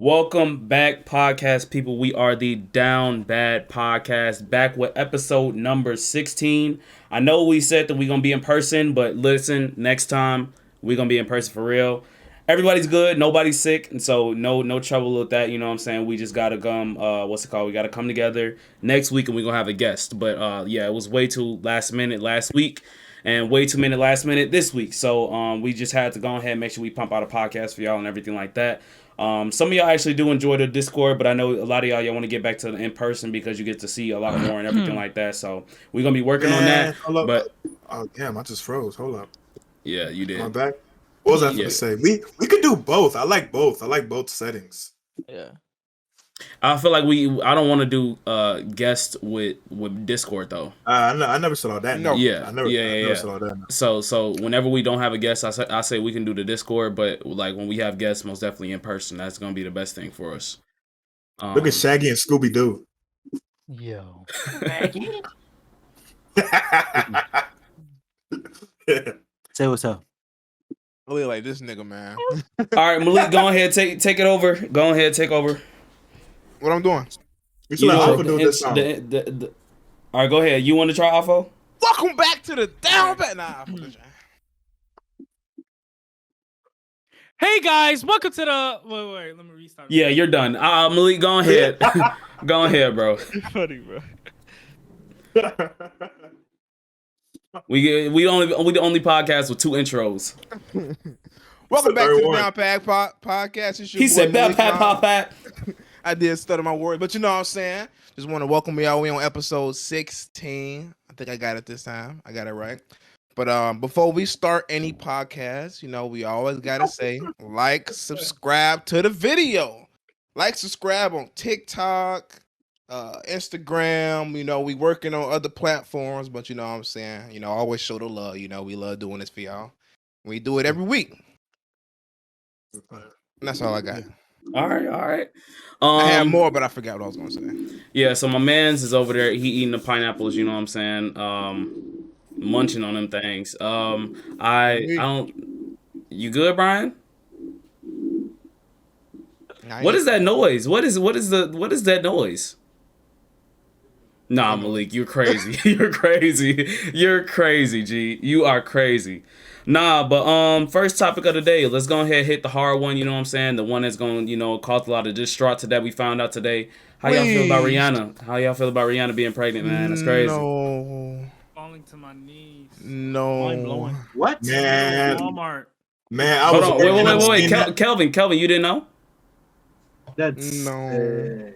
Welcome back, podcast people. We are the Down Bad Podcast, back with episode number 16. I know we said that we're going to be in person, but listen, next time we're going to be in person for real. Everybody's good, nobody's sick, and so no trouble with that, you know what I'm saying? We just got to come, we got to come together next week and we're going to have a guest. But yeah, it was way too last minute last week and way too many last minute this week. So we just had to go ahead and make sure we pump out a podcast for y'all and everything like that. Some of y'all actually do enjoy the Discord, but I know a lot of y'all want to get back to the in-person because you get to see a lot more and everything like that. So we're going to be working on that. But oh, damn, I just froze. Hold up. Yeah, you did. Am I back? What was I going to say? We could do both. I like both. I like both settings. Yeah. I feel like I don't want to do guests with Discord though. I never saw that. No. Yeah. I never saw that. No. So whenever we don't have a guest, I say we can do the Discord, but like when we have guests, most definitely in person. That's gonna be the best thing for us. Look at Shaggy and Scooby Doo. Yo. Say what's up. I look like this nigga, man. All right, Malik, go ahead, take it over. Go ahead, take over. What I'm doing? We should let Alpha do this song. All right, go ahead. You want to try Alpha? Welcome back to the Down Bad. Nah. Hey guys, welcome to the. Wait. Let me restart. Yeah, you're done. Malik, go ahead. Go ahead, bro. Funny, bro. We the only podcast with 2 intros. Welcome back to the Down Bad Podcast. It's your He boy said Malik pat. I did stutter my words, but you know what I'm saying. Just want to welcome y'all. We on episode 16. I think I got it this time. I got it right. But before we start any podcast, you know, we always gotta say like, subscribe to the video, like, subscribe on TikTok, Instagram. You know, we working on other platforms, but you know what I'm saying. You know, always show the love. You know, we love doing this for y'all. We do it every week. And that's all I got. All right. I had more, but I forgot what I was going to say. Yeah, so my man's is over there. He eating the pineapples. You know what I'm saying? Munching on them things. I don't. You good, Brian? What is that noise? What is that noise? Nah, Malik, you're crazy. You're crazy, G. You are crazy. Nah, but first topic of the day. Let's go ahead and hit the hard one, you know what I'm saying? The one that's going to, you know, cause a lot of distraught that we found out today. How y'all feel about Rihanna? How y'all feel about Rihanna being pregnant, man? That's crazy. No. Falling to my knees. No. Mind blowing. What? Man. Walmart. Man, I Hold was on, wait. Kelvin, you didn't know? That's No.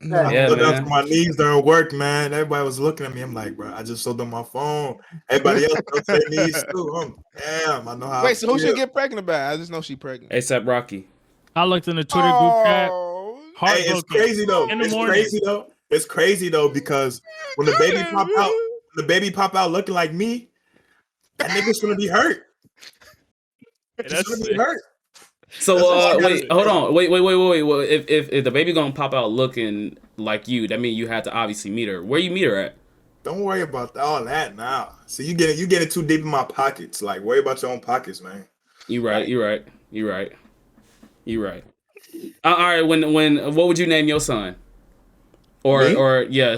I put up my knees during work, man. Everybody was looking at me. I'm like, bro, I just showed them my phone. Everybody else does their knees too. Damn, I know how. Wait, so who should get pregnant by? I just know she pregnant. ASAP Rocky. I looked in the Twitter group chat. Hey, it's crazy though. It's crazy though because when the baby pop out looking like me, that nigga's gonna be hurt. That's gonna be hurt. So wait, hold on. Wait. Well, if the baby gonna pop out looking like you, that means you had to obviously meet her. Where you meet her at? Don't worry about all that now. So you get too deep in my pockets. Like, worry about your own pockets, man. You're right. All right. When what would you name your son? Or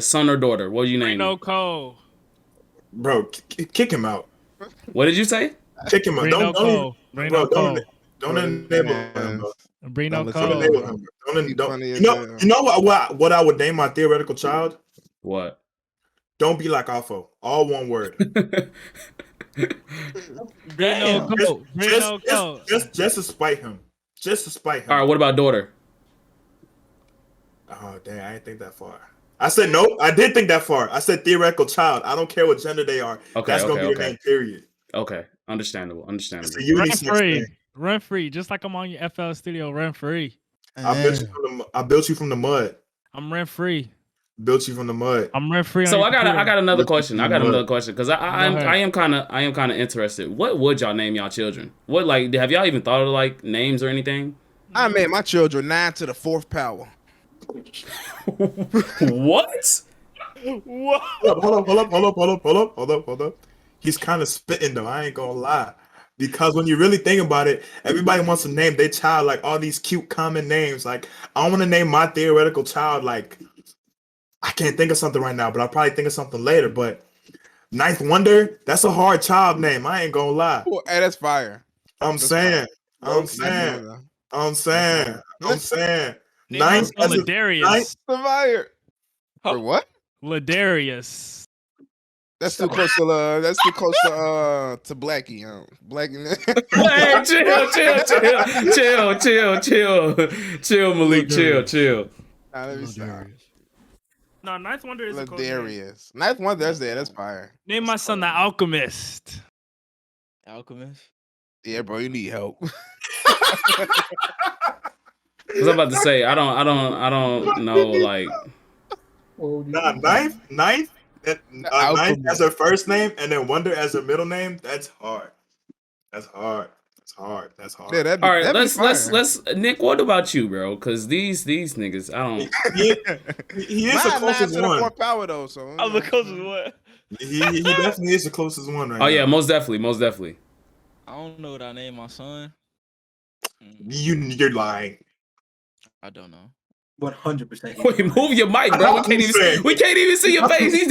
son or daughter? What would you name? No Cole. Bro, kick him out. What did you say? Kick him out. Don't enable him, bro. Brino Cole. You know what I would name my theoretical child? What? Don't be like Alpha. All one word. Just to spite him. All right, what about daughter? Oh, dang, I didn't think that far. I said no. I did think that far. I said theoretical child. I don't care what gender they are. Okay, that's gonna be your name, period. Okay, understandable. It's a unisex thing. Run free, just like I'm on your FL Studio. Run free. I built you from the mud. I'm rent free. Built you from the mud. I'm rent free. So I got another question. Because I am kind of interested. What would y'all name y'all children? What, like, have y'all even thought of like names or anything? I made my children 9 to the 4th power. What? Hold up. He's kind of spitting though. I ain't gonna lie. Because when you really think about it, everybody wants to name their child like all these cute common names. Like I want to name my theoretical child like I can't think of something right now, but I'll probably think of something later. But Ninth Wonder, that's a hard child name. I ain't gonna lie. Ooh, hey, that's fire. I'm That's saying, fire. I'm saying, I'm saying, I'm saying. Name my Ninth son as a Ladarius. The fire. For what? Ladarius. That's too close to to Blackie. Blackie. Hey, chill, Malik, chill. Nah, let me stop. No, Ninth Wonder is a cool name. Ladarius. Ninth one, that's fire. Name my son the Alchemist. Alchemist. Yeah, bro, you need help. I was about to say, I don't know, like. Nah, Ninth, Ninth as her first name, and then Wonder as her middle name. That's hard. That's hard. Yeah, all right, let's Nick. What about you, bro? Because these niggas, I don't. He is the closest one. More power though, so I'm the closest one. He definitely is the closest one right now. Oh yeah, most definitely. I don't know what I name my son. You're lying. I don't know. 100%. Wait, move your mic, bro. We can't even see your face. He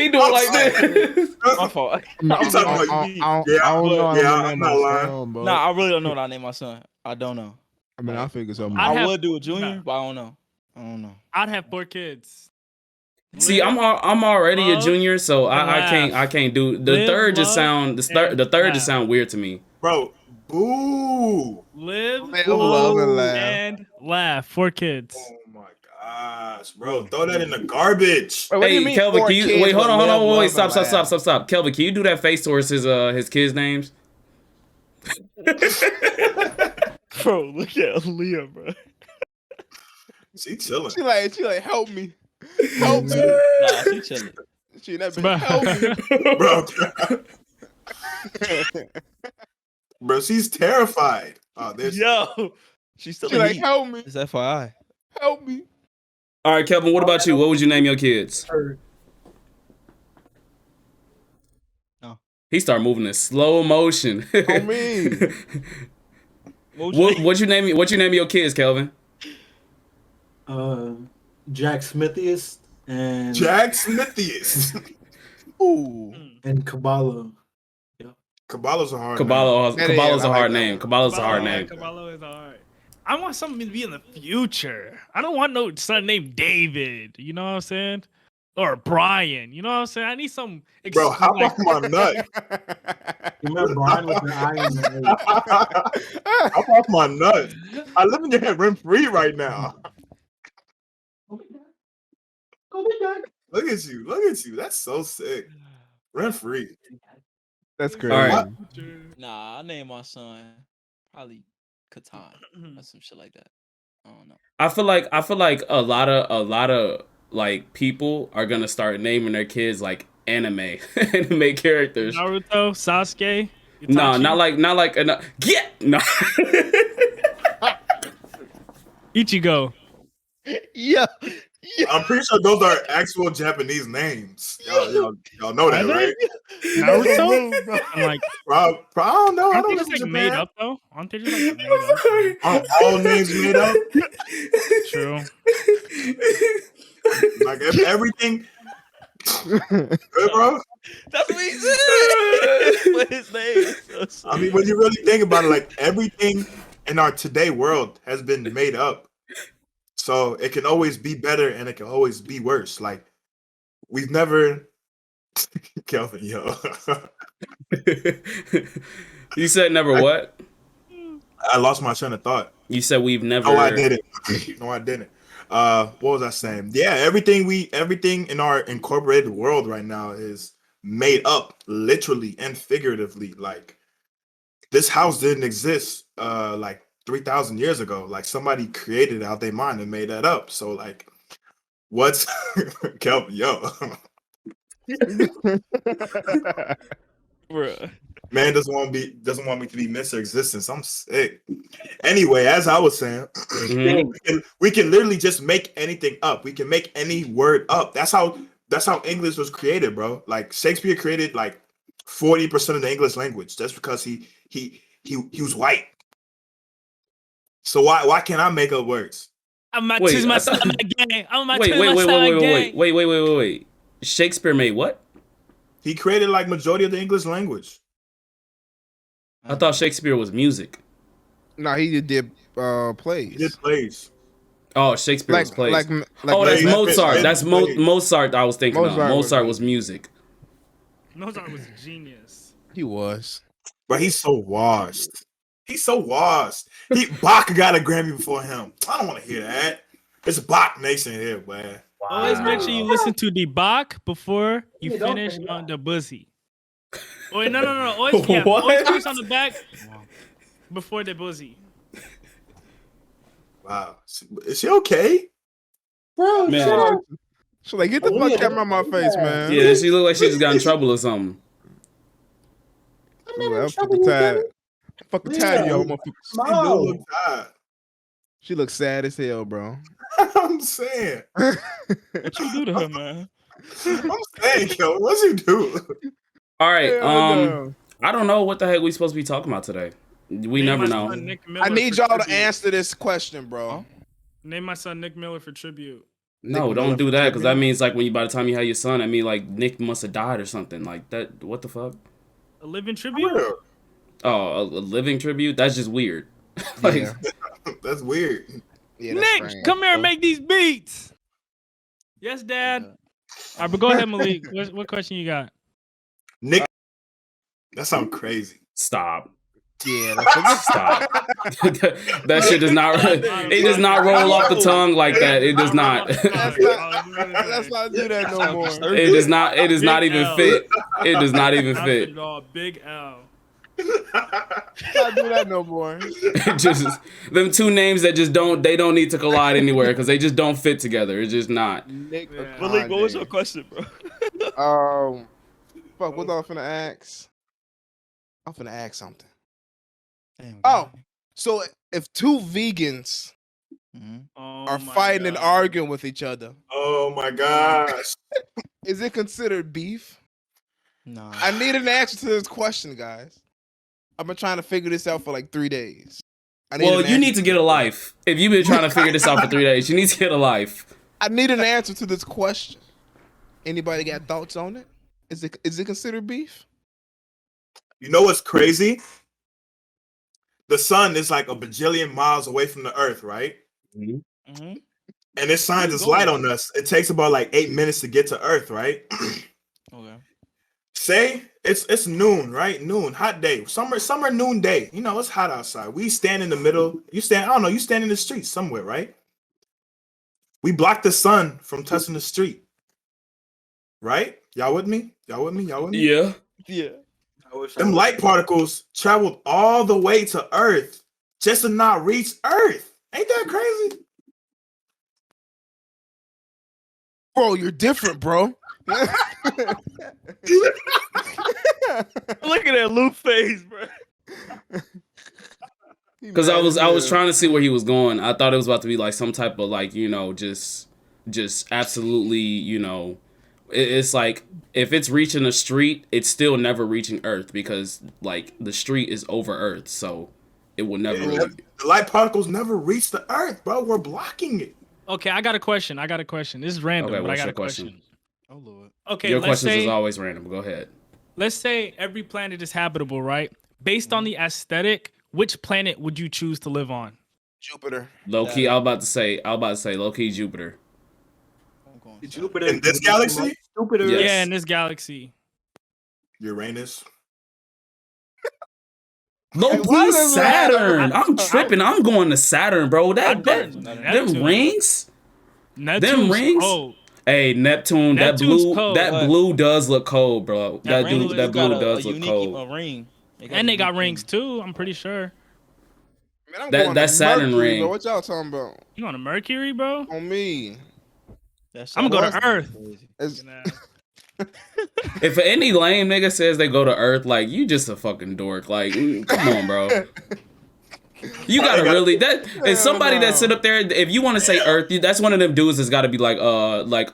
doing like this. My fault. I'm talking about you. I'm not lying. Nah, I really don't know what I name my son. I don't know. I mean, I figure something. I would do a junior, but I don't know. I'd have 4 kids. See, I'm already a junior, so I can't do the third. Just sound the third just sound weird to me, bro. Boo. Live, love, and laugh. 4 kids. Oh my gosh, bro! Throw that in the garbage. Hey, Kelvin, can you wait? Hold on, wait, stop. Kelvin, can you do that face towards his kids' names? Bro, look at Leah, bro. She chilling. She like, help me. Help me. Nah, she chilling. She that bitch, help me. Bro, she's terrified. Oh, yo, she's like, help me. It's FYI. Help me. All right, Kelvin, what about you? What would you name your kids? No. He started moving in slow motion. Oh, me. What you name your kids, Kelvin? Jack Smithiest and Ooh. And Caballo. Caballo's a hard Caballo's a hard name. Caballo's a hard name. Caballo is hard. I want something to be in the future. I don't want no son named David. You know what I'm saying? Or Brian. You know what I'm saying? I need some. Bro, hop off my nut. You remember Brian with the eye in the hop off my nut. I live in your head rent free right now. Look at you. That's so sick. Rent free. That's crazy. All right. Nah, I name my son probably Catan or some shit like that. I don't know. I feel like a lot of like people are gonna start naming their kids like anime characters. Naruto, Sasuke. No, not like no. Ichigo. Yeah. I'm pretty sure those are actual Japanese names. Y'all know that, right? Naruto? I'm like, bro, I don't know. I don't just like made up though. Aren't they just like made up? Aren't all names made up? True. Like everything. Good, bro. That's what he said. What his name is. So I mean, when you really think about it, like everything in our today world has been made up. So it can always be better and it can always be worse. Like we've never Kelvin, yo. You said never what? I lost my train of thought. You said we've never. No, I didn't. What was I saying? Yeah, everything in our incorporated world right now is made up, literally and figuratively. Like this house didn't exist like 3,000 years ago. Like somebody created it out their mind and made that up. So like, what's Kelvin? Yo, bruh. Man doesn't want me to be Mr. Existence. I'm sick. Anyway, as I was saying, we can literally just make anything up. We can make any word up. That's how English was created, bro. Like Shakespeare created like 40% of the English language. That's because he was white. So why can't I make up words? I'm about Wait, to my I son thought- gang. I'm about Wait, to wait, my wait, son wait, wait, gang. wait. Shakespeare made what? He created like majority of the English language. I thought Shakespeare was music. No, he did plays. He did plays. Oh, Shakespeare was plays. Oh, that's Plays. Mozart. That's Plays. Mozart. I was thinking of. Mozart was Mozart was music. Mozart was a genius. He was. But he's so washed. He's so washed. Bach got a Grammy before him. I don't want to hear that. It's Bach Nation here, man. Always make sure you listen to the Bach before you finish on the Buzzy. Oh, wait, no. Always, yeah, What? always finish on the back before the Buzzy. Wow. Is she okay? Bro, Man. shut up. So like, get the fuck camera on my face, man. Yeah, she looked like she just got in trouble or something. Ooh, I'm fucking tired. I'm fucking tired, yo. She do Smile. look tired. She looks sad as hell, bro. I'm saying. What you do to her, man? I'm saying, yo, what's you do? All right. Hell no. I don't know what the heck we supposed to be talking about today. We Name never my know. son Nick Miller I need for y'all to tribute. answer this question, bro. Name my son Nick Miller for tribute. No, Nick don't Miller do for that because that tribute. means like when you by the time you have your son, I mean like Nick must have died or something like that. What the fuck? A living tribute? Oh, a living tribute? That's just weird. Like, Yeah. That's weird. Yeah, that's Nick, strange, come here and bro. make these beats. Yes, Dad. All right, but go ahead, Malik. What question you got? Nick, that sounds crazy. stop. Yeah, that's Stop. That shit does not. It does not roll off the tongue like that. It does not. let's not do that no more. It does not. It does not Big even L. fit. It does not even fit. Big L. Let's not do that no more. It just them two names that just don't. They don't need to collide anywhere because they just don't fit together. It's just not. Nick Yeah. Malik, what was your question, bro? Fuck, what I'm finna ask? I'm finna ask something. Damn, Oh, so if two vegans Mhm. Oh are my fighting and God. arguing with each other, Oh my gosh. is it considered beef? Nah. I need an answer to this question, guys. I've been trying to figure this out for like 3 days. Well, you need to get a life. If you've been trying to figure this out for 3 days, you need to get a life. I need an answer to this question. Anybody got thoughts on it? Is it considered beef? You know what's crazy? The sun is like a bajillion miles away from the earth, right? Mhm. And it shines its light on us. It takes about like 8 minutes to get to earth, right? Okay. Say it's noon, right? Noon, hot day. Summer noon day. You know, it's hot outside. We stand in the middle. You stand in the street somewhere, right? We block the sun from touching the street. Right? Y'all with me? Yeah. Yeah. Them light particles traveled all the way to Earth just to not reach Earth. Ain't that crazy? Bro, you're different, bro. Look at that Luke face, bro. Because I was trying to see where he was going. I thought it was about to be like some type of like, you know, just absolutely, you know, it's like if it's reaching a street, it's still never reaching Earth because like the street is over Earth, so it will never really. The light particles never reach the Earth, bro. We're blocking it. Okay, I got a question. This is random, Okay, but I what's got your a question. Oh Lord. Okay, Your let's questions say is always random. Go ahead. let's say every planet is habitable, right? Based on the aesthetic, which planet would you choose to live on? Jupiter. Low key, I was about to say low key Jupiter. I'm going Jupiter In this galaxy? Jupiter. Yes. Yeah, in this galaxy. Uranus. Low Hey, why key does Saturn. I'm tripping. I'm going to Saturn, bro. Them Neptune. rings. Neptune's rings? cold. Hey, Neptune. Neptune's that cold. blue does look cold, bro. That ring dude. is- That blue got does a look unique cold. ring. And they got unique rings too, I'm pretty sure. Man, I'm That- going that to Saturn Mercury, ring. Bro. What y'all talking about? You on a Mercury, bro? On me. That's I'm gonna go so to Earth. crazy. It's, If any lame nigga says they go to Earth, like you just a fucking dork. Like, come on, bro. You gotta really that is somebody that sit up there. If you want to say Earth, that's one of them dudes that's got to be like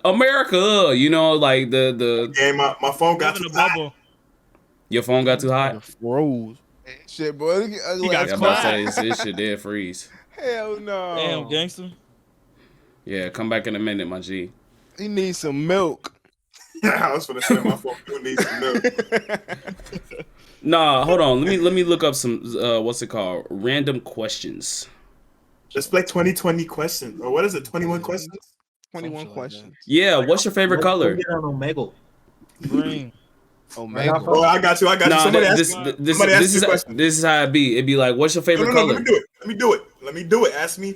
America. You know, like the. Yeah, my phone got Live in too a hot. bubble. Your phone got too hot? Froze. Shit, boy. Look at ugly got ass Yeah, I'm about to quiet. say this shit did freeze. Hell no. Damn, gangster. Yeah, come back in a minute, my G. He needs some milk. I was gonna say my phone needs some milk. Nah, hold on. Let me look up some what's it called? Random questions. Let's play 2020 questions. Or what is it? 21 questions? 21 Something like questions. Yeah, what's your favorite color? Get on Omegle. Green. Omega. off Oh, I got you. Nah, Somebody this ask me a question. this is how it be. It'd be like, what's your favorite color? Let me do it. Ask me.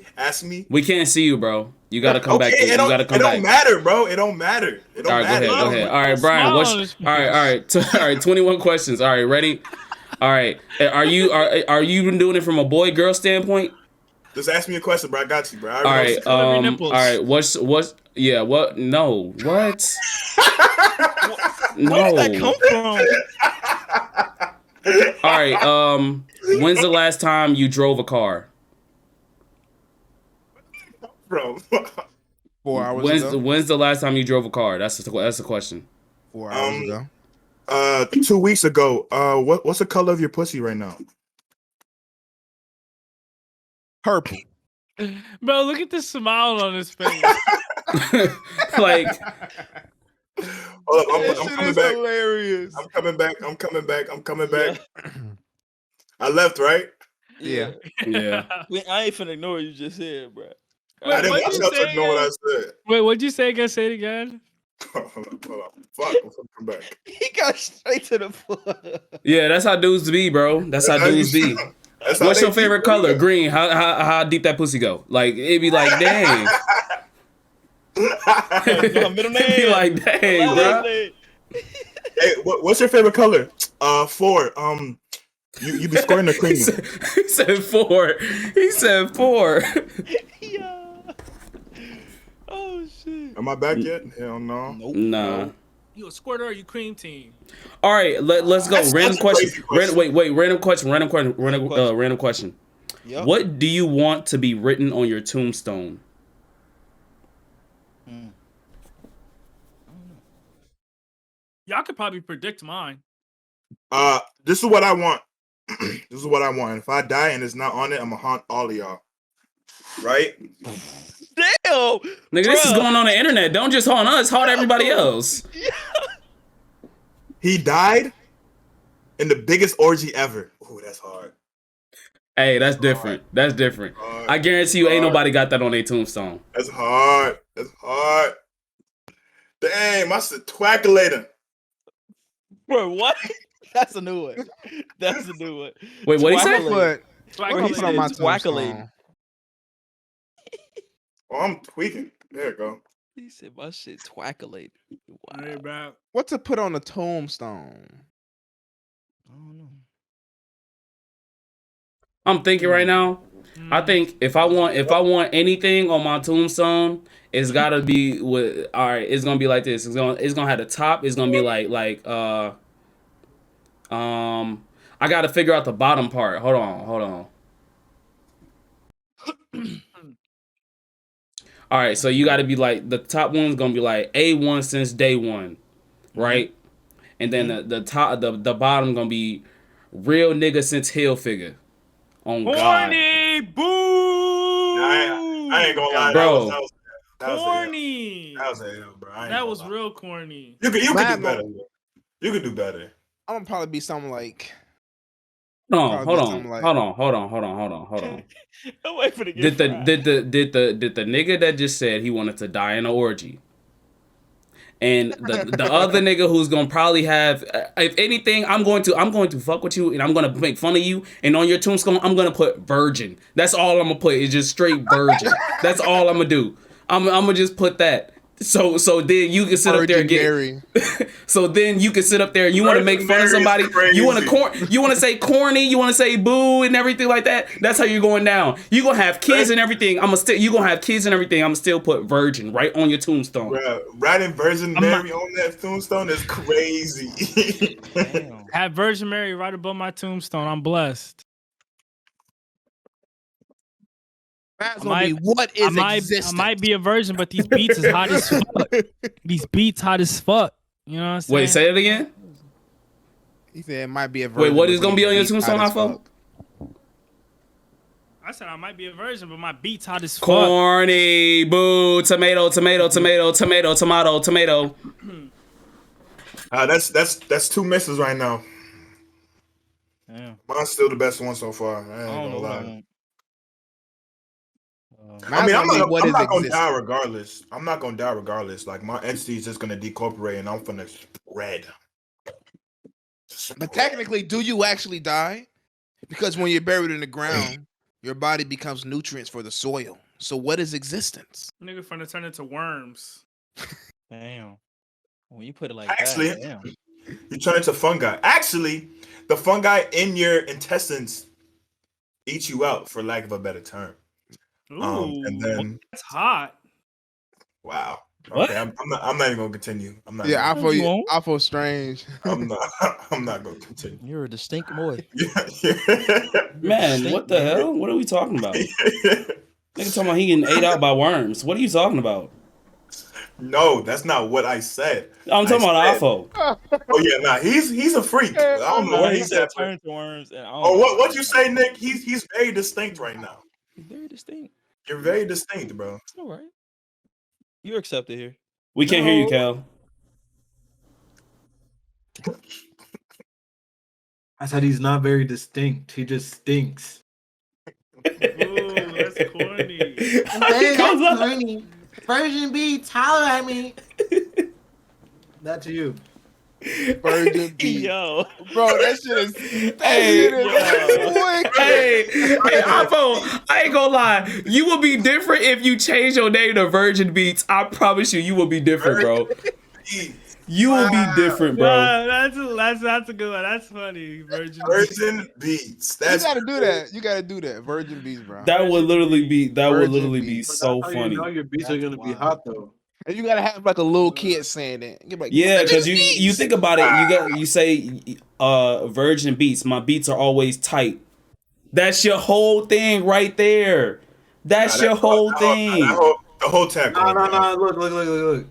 We can't see you, bro. You gotta come back. You gotta come It back. don't matter, bro. It don't matter. It don't All right, matter. go ahead. All right, Brian. Smile What's on his all right? All right. 21 questions. All right, ready? All right. Are you been doing it from a boy girl standpoint? Just ask me a question, bro. I got you, bro. All right. color of your All nipples? right. What's yeah? What? No. What? No. Where did that come from? All right. When's the last time you drove a car? Bro. 4 hours ago. When's the last time you drove a car? That's the question. 4 hours ago. 2 weeks ago. What's the color of your pussy right now? Purple. Bro, look at the smile on his face. Like, Hold up, This I'm shit coming is back. hilarious. I'm coming back. I left, right? Yeah. yeah. I ain't finna ignore what you just said, bro. Wait, I didn't what'd want you y'all to say know what I again? said. Wait, what'd you say again? Say it again. Hold on. Fuck, I'm gonna come back. He got straight to the foot. Yeah, that's how dudes be, bro. That's how dudes be. That's how What's they your favorite keep color? doing it. Green. How deep that pussy go? Like, it'd be like, dang. No, middle It'd be name. like, dang, bro. Hey, what's your favorite color? 4. You be squaring the cream. He said 4. He said 4. Yeah. Oh shit. Am I back yet? Hell no. Nope. Nah. You a squirter or you cream team? All right, let's go. That's Random a question. crazy question. Wait. Random question. Random question. Yep. What do you want to be written on your tombstone? Y'all could probably predict mine. This is what I want. This is what I want. If I die and it's not on it, I'm gonna haunt all of y'all. Right? Damn. Nigga, this is Bruh. going on the internet. Don't just haunt us, haunt everybody else. He died in the biggest orgy ever. Ooh, that's hard. Hey, that's different. That's different. I guarantee you ain't nobody got that on their tombstone. That's hard. Damn, I said twackulator. Bro, what? That's a new one. Wait, what he said? Twackalator. What I'm put on my Twackalator. tombstone? Oh, I'm tweaking. There you go. He said my shit twackalated. Wow. Hey, bro. What to put on a tombstone? I don't know. I'm thinking right now. I think if I want anything on my tombstone, it's gotta be with. All right, it's gonna be like this. It's gonna have the top. It's gonna be like I gotta figure out the bottom part. Hold on. All right, so you gotta be like the top one's gonna be like A1 since day one, right? And then the top the bottom gonna be real nigga since Hill figure. On God. Corny! Boo! I ain't gonna lie, Bro. that was Corny! that was a L, bro. I ain't That gonna was lie. real corny. You could do Mad better. You could do better. I'm gonna probably be something like. Hold Probably on. something like- Hold on. I'm waiting for the Did the nigga that just said he wanted to die in an orgy, and the other nigga who's gonna probably have, if anything, I'm going to fuck with you and I'm gonna make fun of you, and on your tombstone I'm gonna put virgin. That's all I'm gonna put. It's just straight virgin. That's all I'm gonna do. I'm gonna just put that. So then you can sit up there and Virgin get. Mary. So then you can sit up there. You want to make fun of Virgin Mary somebody. is You want crazy. to you want to say corny. You want to say boo and everything like that. That's how you're going down. You gonna have kids and everything. You gonna have kids and everything. I'm still put virgin right on your tombstone. Bro, writing Virgin I'm Mary on that tombstone is crazy. Damn. Have Virgin Mary right above my tombstone. I'm blessed. That's I gonna be might- what is I existence. might be a virgin, but these beats is hot as fuck. These beats hot as fuck. You know what I'm saying? Wait, say it again. He said it might be a Wait, virgin. what but is gonna be on your beats tombstone, hot as Hafo? fuck. I said I might be a virgin, but my beats hot as fuck. Corny, boo, tomato, tomato, tomato, tomato, tomato, tomato. That's 2 misses right now. Yeah. Mine's still the best one so far. I I ain't don't know gonna what I lie. want. I mean, I'm Mine's gonna be not, what I'm is not gonna existing. die regardless. I'm not gonna die regardless. Like my entity is just gonna decorporate and I'm gonna spread. But technically, do you actually die? Because when you're buried in the ground, your body becomes nutrients for the soil. So what is existence? Nigga finna turn into worms. Damn. When you put it like Actually, that, damn. you turn into fungi. Actually, the fungi in your intestines eat you out, for lack of a better term. Ooh, And then that's hot. wow. What? Okay, I'm not even gonna continue. I'm not. Yeah, I Even, What you feel want? I feel strange. I'm not. I'm not gonna continue. You're a distinct boy. Man, what the hell? What are we talking about? Nigga talking about he getting ate out by worms. What are you talking about? No, that's not what I said. I'm talking about said- Afo. Oh yeah, nah, he's a freak. I don't know No, what he he said said. turn to worms, and I don't Oh, know. what you say, Nick? He's very distinct right now. He's very distinct. You're very distinct, bro. All right. You're accepted here. We can't hear you, No. Cal. I said he's not very distinct. He just stinks. Ooh, that's corny. He goes up. Virgin beats, holler at me. That's you. Virgin beat. Yo. Bro, that shit is Hey, wicked. hey, Afo, I ain't gonna lie. You will be different if you change your name to Virgin Beats. I promise you will be different, bro. You will be different, bro. Nah, that's a good one. That's funny. Virgin Beats. You That's gotta do that. You gotta do that. Virgin beats, bro. That would literally be Virgin be Beats. But so that's how funny. you know your beats are That's gonna be wild. hot though. And you gotta have like a little kid saying that. You're like, Yeah, "Virgin because you beats." think about it, you say Virgin Beats. My beats are always tight. That's your whole thing right there. That's your whole thing. The whole tackle. No. Look.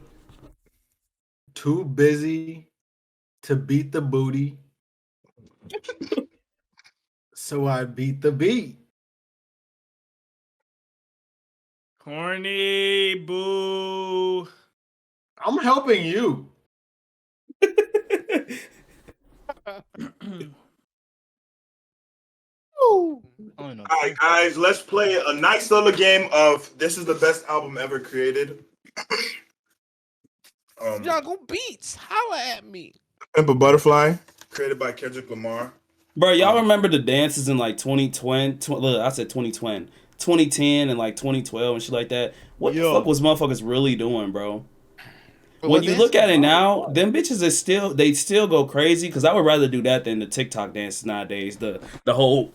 Too busy to beat the booty. So I beat the beat. Corny, boo. I'm helping you. Ooh. I don't know. All right, guys, let's play a nice little game of this is the best album ever created. Jungle Beats, holla at me. Pimp a Butterfly, created by Kendrick Lamar. Bro, y'all remember the dances in like 2020? Look, I said 2020. 2010 and like 2012 and shit like that. What the fuck was motherfuckers really doing, bro? When you look at it now, them bitches are still go crazy because I would rather do that than the TikTok dances nowadays. The whole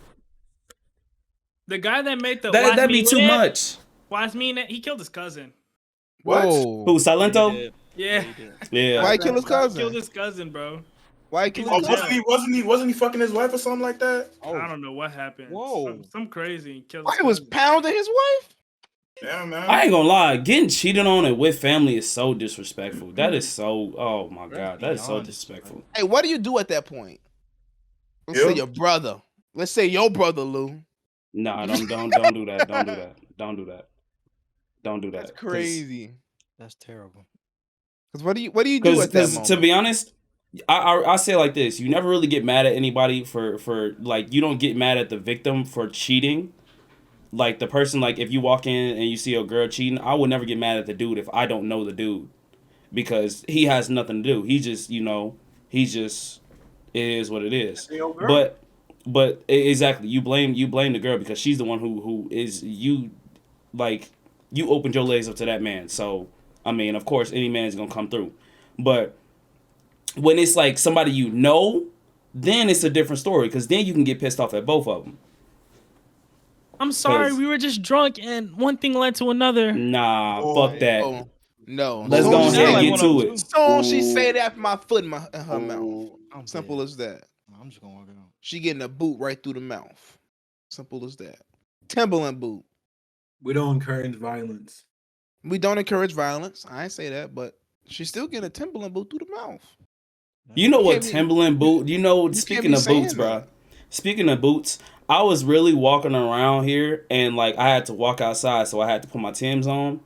The guy that made the that'd be too much. he killed his cousin. Whoa. Who, Silento? Yeah. Yeah. Why he kill his Killed cousin? his cousin, bro. Why he kill Oh, his cousin? wasn't he fucking his wife or something like that? I don't know what happened. Whoa. Some crazy. Killed Why his he was cousin. pounding his wife? Yeah, man. I ain't gonna lie, getting cheated on and with family is so disrespectful. That is so, oh my god, that is so beyond disrespectful. Hey, what do you do at that point? Let's You? say your brother. Let's say your brother, Lou. Nah, don't do that. Don't do that. Don't do that. Don't do that. That's crazy. That's terrible. Cause what do you do at that Because moment? to be honest, I say it like this: you never really get mad at anybody for like you don't get mad at the victim for cheating. Like the person, like if you walk in and you see a girl cheating, I would never get mad at the dude if I don't know the dude, because he has nothing to do. He just, it is what it is. But exactly, you blame the girl because she's the one who is you, like you opened your legs up to that man. So I mean, of course, any man's gonna come through, but when it's like somebody you know, then it's a different story because then you can get pissed off at both of them. I'm sorry, we were just drunk and one thing led to another. Nah, fuck that. Oh, no. Let's Soon go as ahead and she get say- to it. Soon she say that, my foot in her mouth. I'm Simple dead. as that. I'm just gonna walk out. She getting a boot right through the mouth. Simple as that. Timberland boot. We don't encourage violence. We don't encourage violence. I ain't say that, but she's still getting a Timberland boot through the mouth. You know what can't be- Timberland boot? You know, can't speaking be of boots, saying bro. that. Speaking of boots, I was really walking around here, and like I had to walk outside, so I had to put my Timbs on,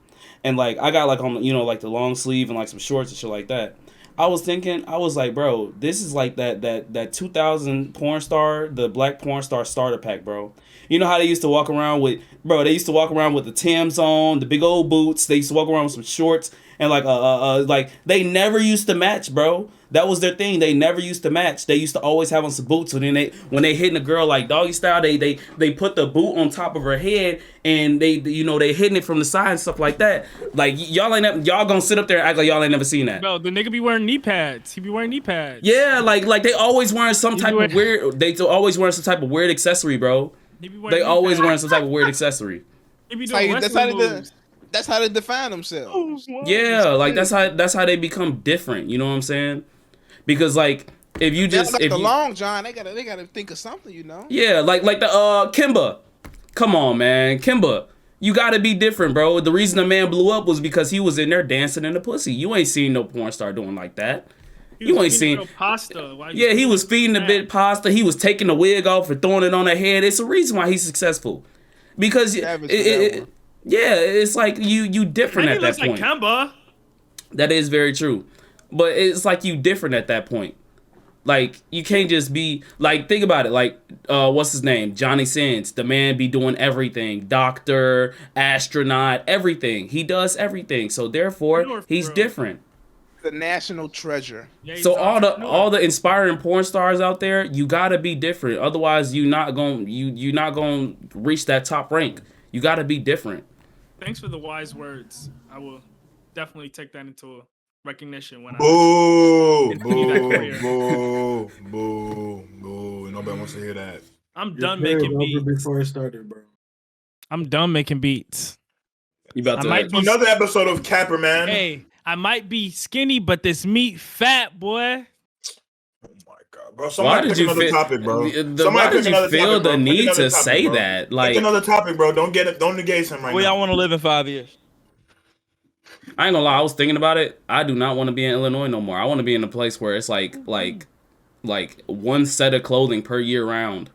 and like I got like on like the long sleeve and like some shorts and shit like that. I was thinking, I was like, bro, this is like that 2000 porn star, the black porn star starter pack, bro. You know how they used to walk around with, bro? They used to walk around with the Timbs on, the big old boots. They used to walk around with some shorts and like they never used to match, bro. That was their thing. They never used to match. They used to always have on some boots. And then when they hitting a girl like doggy style, they put the boot on top of her head and they hitting it from the side and stuff like that. Like y'all gonna sit up there and act like y'all ain't never seen that. Bro, the nigga be wearing knee pads. He be wearing knee pads. Yeah, like they always wearing some type of weird. They always wearing some type of weird accessory, bro. They always wearing some type of weird accessory. He be That's doing how, wrestling they, moves. that's how they define themselves. Yeah, like that's how they become different. You know what I'm saying? Because like if you just Like if the you, Long John, they gotta think of something, you know. yeah, like the Kimba. Come on, man, Kimba. You gotta be different, bro. The reason the man blew up was because he was in there dancing in the pussy. You ain't seen no porn star doing like that. You ain't seen. Pasta. Yeah, he was feeding the bit pasta. He was taking the wig off and throwing it on her head. It's a reason why he's successful. Because it's like you different at that looks point. like Kemba. That is very true. But it's like you different at that point. Like you can't just be like, think about it. Like what's his name? Johnny Sins. The man be doing everything. Doctor, astronaut, everything. He does everything. So therefore he's different. The national treasure. Yeah, So all the inspiring porn stars out there, you gotta be different. Otherwise, you're not gonna reach that top rank. You gotta be different. Thanks for the wise words. I will definitely take that into recognition when Boo, continue that career. boo. Nobody wants to hear that. I'm Your done career making was over beats. before it started, bro. I'm done making beats. You about I to might be Another episode of Capper, man. Hey, I might be skinny, but this meat fat, boy. Oh my god, bro. why Somebody did pick you another feel topic, bro. why Somebody did pick you another feel topic, bro. the Pick need another to topic, say bro. that? Like Pick another topic, bro. Don't negate him right Where now. y'all want to live in 5 years? I ain't gonna lie, I was thinking about it. I do not want to be in Illinois no more. I want to be in a place where it's like one set of clothing per year round.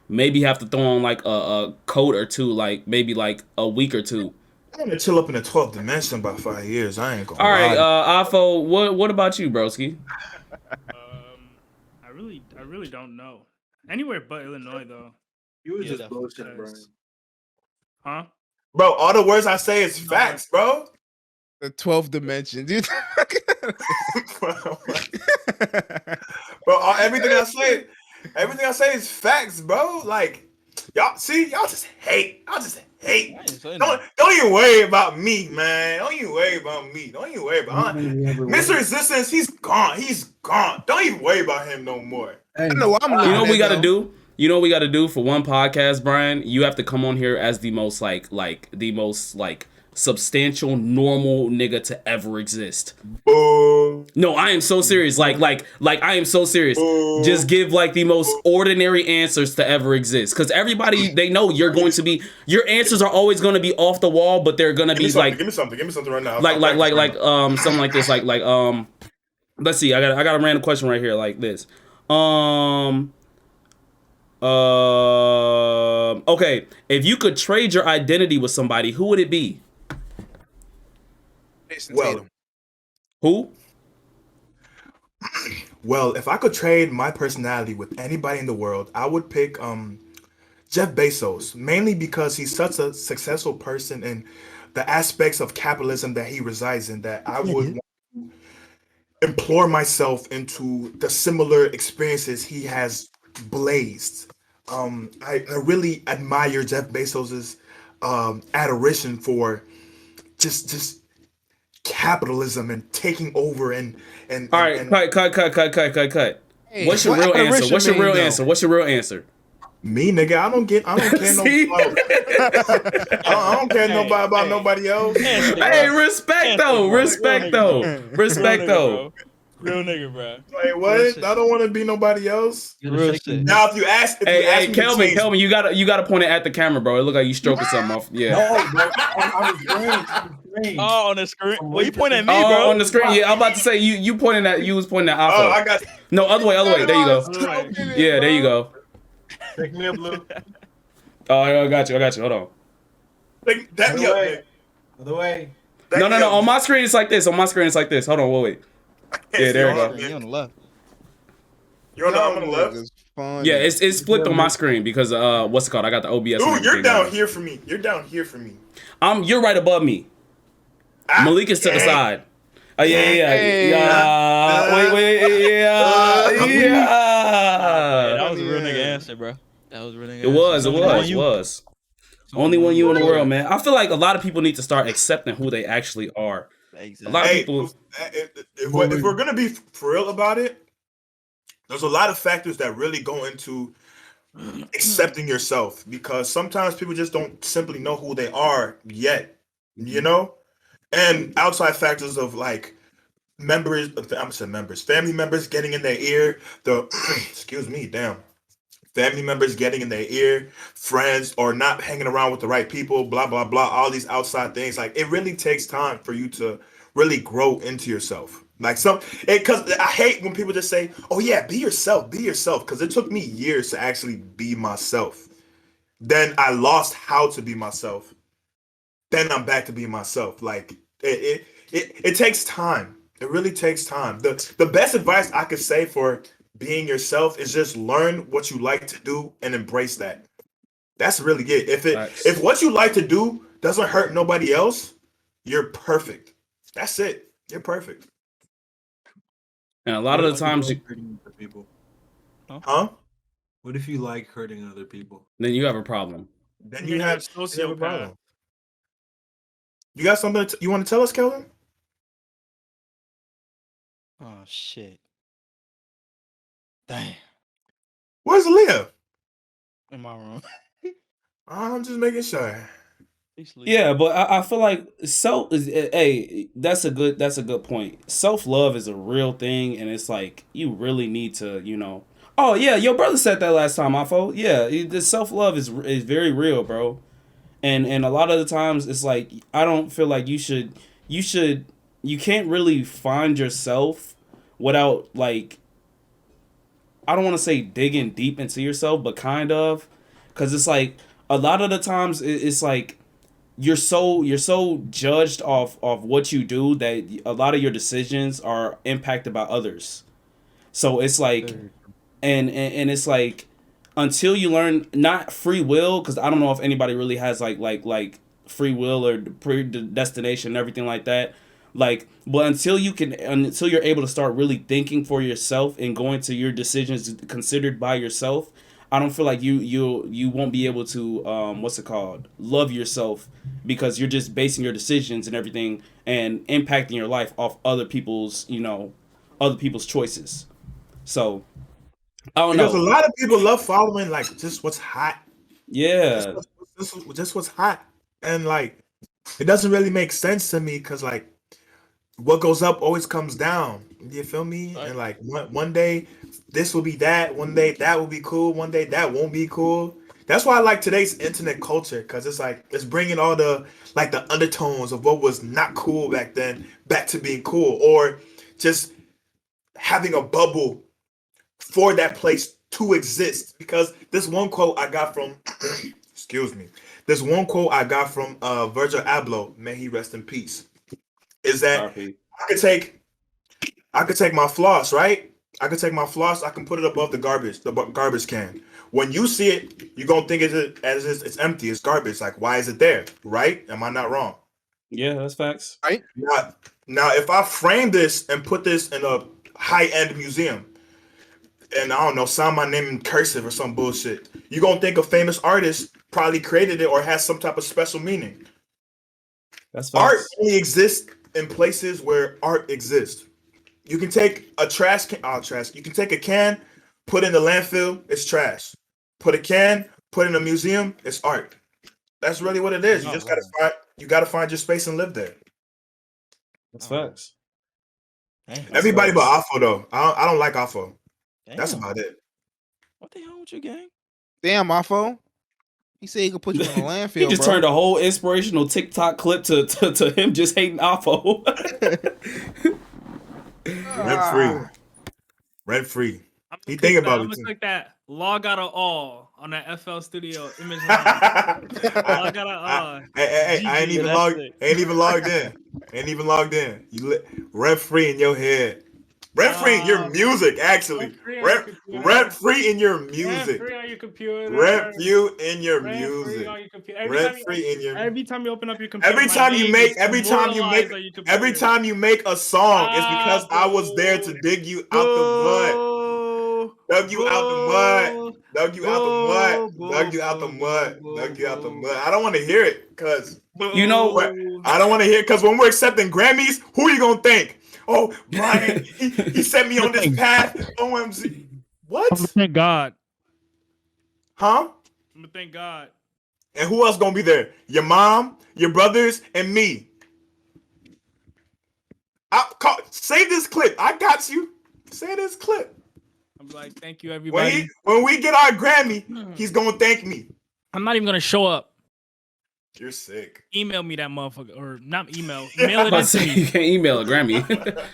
Maybe have to throw on like a coat or two, like maybe like a week or two. I'm gonna chill up in the 12th dimension by 5 years. I ain't gonna All right, lie. Afo, what about you, broski? I really don't know. Anywhere but Illinois, though. You was Yeah, just definitely. bullshitting, Brian. Huh? Bro, all the words I say is facts, bro. The 12th dimension, dude. Bro, everything I say is facts, bro. Like, y'all just hate. Y'all just hate. I ain't saying Don't even worry about me, man. Don't even worry about me. Don't even worry about Mr. Resistance. He's gone. Don't even worry about him no more. I know what I'm You looking know what we at, gotta though. do? You know what we gotta do for one podcast, Brian? You have to come on here as the most the most substantial normal nigga to ever exist. Boo. No, I am so serious. Like I am so serious. Just give like the most ordinary answers to ever exist. Cause everybody, they know you're going to be, your answers are always gonna be off the wall, but they're gonna be like, Give me something right now. something like this, let's see, I got a random question right here like this. Okay, if you could trade your identity with somebody, who would it be? Well, who? Well, if I could trade my personality with anybody in the world, I would pick Jeff Bezos, mainly because he's such a successful person in the aspects of capitalism that he resides in that I would want to implore myself into the similar experiences he has blazed. I really admire Jeff Bezos's adoration for just capitalism and taking over and all right, cut. Hey, What's your what real answer? adoration What's your mean, real though? answer? What's your real answer? Me, nigga, I don't care See? I don't care about nobody else. Hey, respect though. Real nigga, bro. Like what? Real shit. I don't want to be nobody else. You gotta Real shake shit. it. Now, if you ask me Hey, to Kelvin, change, you gotta point it at the camera, bro. It look like you stroking something off. Yeah. No, bro. I was strange. Oh, on the screen. Some Well, you weight pointing at me, Oh, bro. on the screen. Yeah, I'm about to say you was pointing at oh, I Afo. got. No, other way. There you go. Stroking it, Yeah, there you bro. go. Pick me up, Blue. Oh, I got you. Hold on. That me up, Other man. way. Other way. No. On my screen, it's like this. Hold on, wait. Yeah, there you go. You on the left. You're on the left. Niggas funny. Yeah, it's flipped on my screen because what's it called? I got the OBS. and Dude, you're everything down going. here for me. You're down here for me. You're right above me. Malik is to the side. Oh yeah. Hey. Wait, Yeah, yeah. that was a real nigga answer, bro. That was a real nigga. It was. answer. Only one you in the world, man. I feel like a lot of people need to start accepting who they actually are. Exactly. A lot of Hey, people. if we're gonna be for real about it, there's a lot of factors that really go into accepting yourself because sometimes people just don't simply know who they are yet, you know? And outside factors of like family members getting in their ear, excuse me, damn. Family members getting in their ear, friends or not hanging around with the right people, blah, blah, blah, all these outside things. Like it really takes time for you to really grow into yourself. Like because I hate when people just say, oh yeah, be yourself, because it took me years to actually be myself. Then I lost how to be myself. Then I'm back to being myself. Like it takes time. It really takes time. The best advice I could say for being yourself is just learn what you like to do and embrace that. That's really it. If what you like to do doesn't hurt nobody else, you're perfect. That's it. You're perfect. And a lot of the times, hurting other people. Huh? What if you like hurting other people? then you have a problem. Then you have a sociopath. problem. You got something you want to tell us, Kelvin? Oh shit. Damn. Where's Aaliyah? In my room. I'm just making sure. Yeah, but I feel like that's a good point. Self-love is a real thing, and it's like you really need to, Oh yeah, your brother said that last time, Afo. Yeah, the self-love is very real, bro. And a lot of the times it's like I don't feel like you can't really find yourself without like I don't want to say digging deep into yourself, but kind of, because it's like a lot of the times it's like you're so judged off what you do that a lot of your decisions are impacted by others. So it's like, and it's like until you learn not free will, because I don't know if anybody really has like free will or predestination and everything like that. Like, but until you're able to start really thinking for yourself and going to your decisions considered by yourself, I don't feel like you won't be able to love yourself, because you're just basing your decisions and everything and impacting your life off other people's choices. So I don't know. Because a lot of people love following like just what's hot. Yeah. Just what's hot. And like it doesn't really make sense to me because like what goes up always comes down. You feel me? Right. And like one day this will be that, one day that will be cool, one day that won't be cool. That's why I like today's internet culture, because it's like it's bringing all the like the undertones of what was not cool back then back to being cool, or just having a bubble for that place to exist. Because this one quote I got from excuse me, this one quote I got from Virgil Abloh, may he rest in peace, is that I could take my floss, right? I could take my floss, I can put it above the garbage can. When you see it, you're gonna think it's empty, it's garbage. Like, why is it there? Right? Am I not wrong? Yeah, that's facts. Right? Now if I frame this and put this in a high-end museum, and I don't know, sign my name in cursive or some bullshit, you're gonna think a famous artist probably created it or has some type of special meaning. That's facts. Art only exists in places where art exists. You can take a you can take a can, put it in the landfill, it's trash. Put a can, put it in a museum, it's art. That's really what it is. You just gotta find your space and live there. That's facts. Damn. Everybody but Afo though. I don't like Afo. That's Damn. about it. What the hell with you, gang? Damn, my phone. He said he could put you in the landfill, He just bro. turned a whole inspirational TikTok clip to him just hating Afo. Rent free. He I'm think about I'm it gonna too. click that log out of all on that FL Studio image. Log out of all. Hey, I ain't GG. even that's logged. sick. Ain't even logged in. Ain't even logged in. Rent free in your head. Rent free in your music, actually. Rent free in your music. Rent free on your computer. Rent free in your Rent free music. on your computer. Rent free in your. Every time you open up your computer, Every my time you name make, is every time you make, immortalized on your computer. every time you make a song, it's because I was there to dig you out the mud. Dug you out the mud. Dug you out the mud. Dug you out the mud. Dug you out the mud. I don't want to hear it because You know, I don't want to hear it because when we're accepting Grammys, who you gonna think? Oh, Brian, he set me on this path. OMG. What? Thank God. Huh? I'm gonna thank God. And who else gonna be there? Your mom, your brothers, and me. Save this clip. I got you. Say this clip. I'm like, thank you, everybody. When we get our Grammy, he's gonna thank me. I'm not even gonna show up. You're sick. Email me that motherfucker, or not email. Mail it in to you me. can't email a Grammy.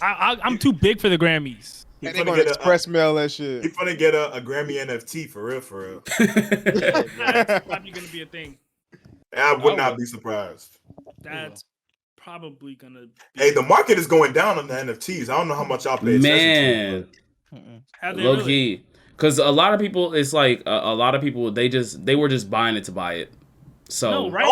I'm too big for the Grammys. And they're gonna express mail that shit. He's gonna get a Grammy NFT for real, for real. That's probably gonna be a thing. I would not be surprised. That's probably gonna be. Hey, the market is going down on the NFTs. I don't know how much y'all pay attention to. Low key. Because a lot of people, it's like a lot of people, they were just buying it to buy it. So no, right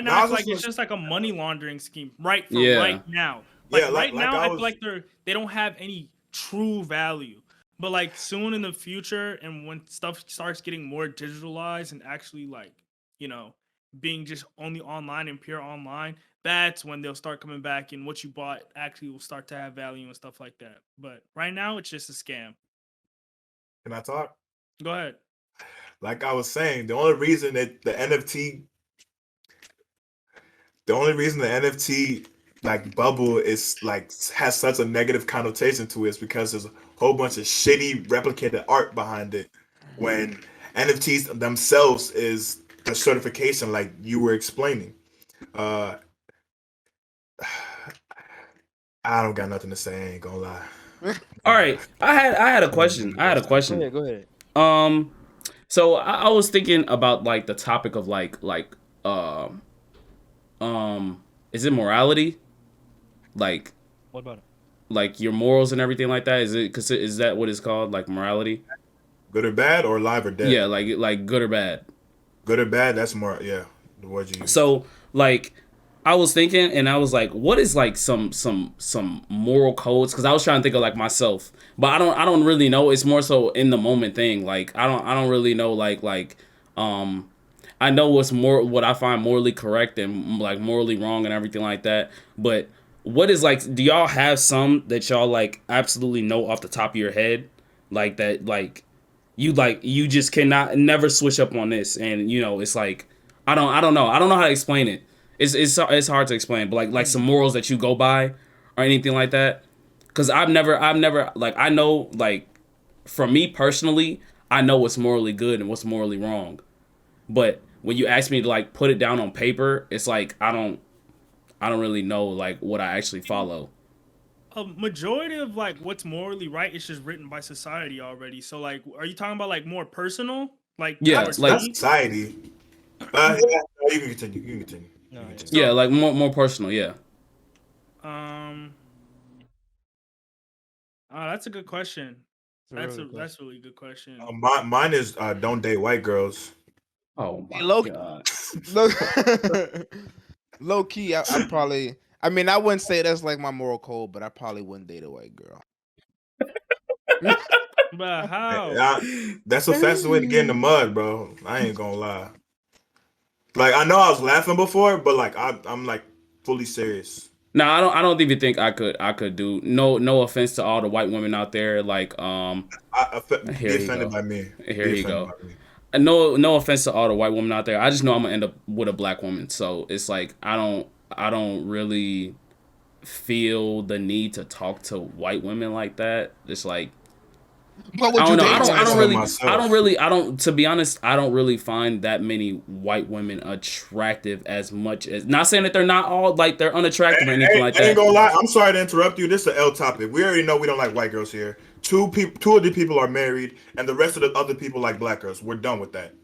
now it's just like a money laundering scheme. Right now. Right now, I feel like they don't have any true value. But like soon in the future, and when stuff starts getting more digitalized and actually like, you know, being just only online and pure online, that's when they'll start coming back and what you bought actually will start to have value and stuff like that. But right now, it's just a scam. Can I talk? Go ahead. Like I was saying, the only reason that the NFT like bubble is like has such a negative connotation to it is because there's a whole bunch of shitty replicated art behind it. When NFTs themselves is the certification, like you were explaining. I don't got nothing to say. I ain't gonna lie. All right, I had a question. Go ahead. So I was thinking about like the topic of like is it morality? Like, what about it? Like your morals and everything like that? Is that what it's called? Like morality? Good or bad, or live or dead? Yeah, like good or bad. Good or bad? That's more. Yeah, the word you use. So like, I was thinking, and I was like, what is like some moral codes? Because I was trying to think of like myself, but I don't really know. It's more so in the moment thing. Like I don't really know I know what I find morally correct and like morally wrong and everything like that. But what is like, do y'all have some that y'all like absolutely know off the top of your head? Like that, like you just cannot never switch up on this. And you know, it's like, I don't know how to explain it. It's hard to explain, but like some morals that you go by or anything like that. Cause I've never like, I know like for me personally, I know what's morally good and what's morally wrong. But when you ask me to like put it down on paper, it's like I don't really know like what I actually follow. A majority of like what's morally right is just written by society already. So like, are you talking about like more personal? Like like society. Yeah, you can continue. No, yeah, like more personal. Yeah. That's a good question. That's a really good question. Mine is don't date white girls. Oh my god. Low key, I probably. I mean, I wouldn't say that's like my moral code, but I probably wouldn't date a white girl. But how? That's the fastest way to get in the mud, bro. I ain't gonna lie. Like I know I was laughing before, but like I'm like fully serious. No, I don't even think I could do. No offense to all the white women out there. Like be offended by me. Here you go. No offense to all the white women out there. I just know I'm gonna end up with a black woman. So it's like I don't really feel the need to talk to white women like that. It's like, What would I you don't know. date? I don't. To be honest, I don't really find that many white women attractive as much as. Not saying that they're not all like they're unattractive or anything like that. I ain't gonna lie. I'm sorry to interrupt you. This is an L topic. We already know we don't like white girls here. Two of the people are married, and the rest of the other people like black girls. We're done with that.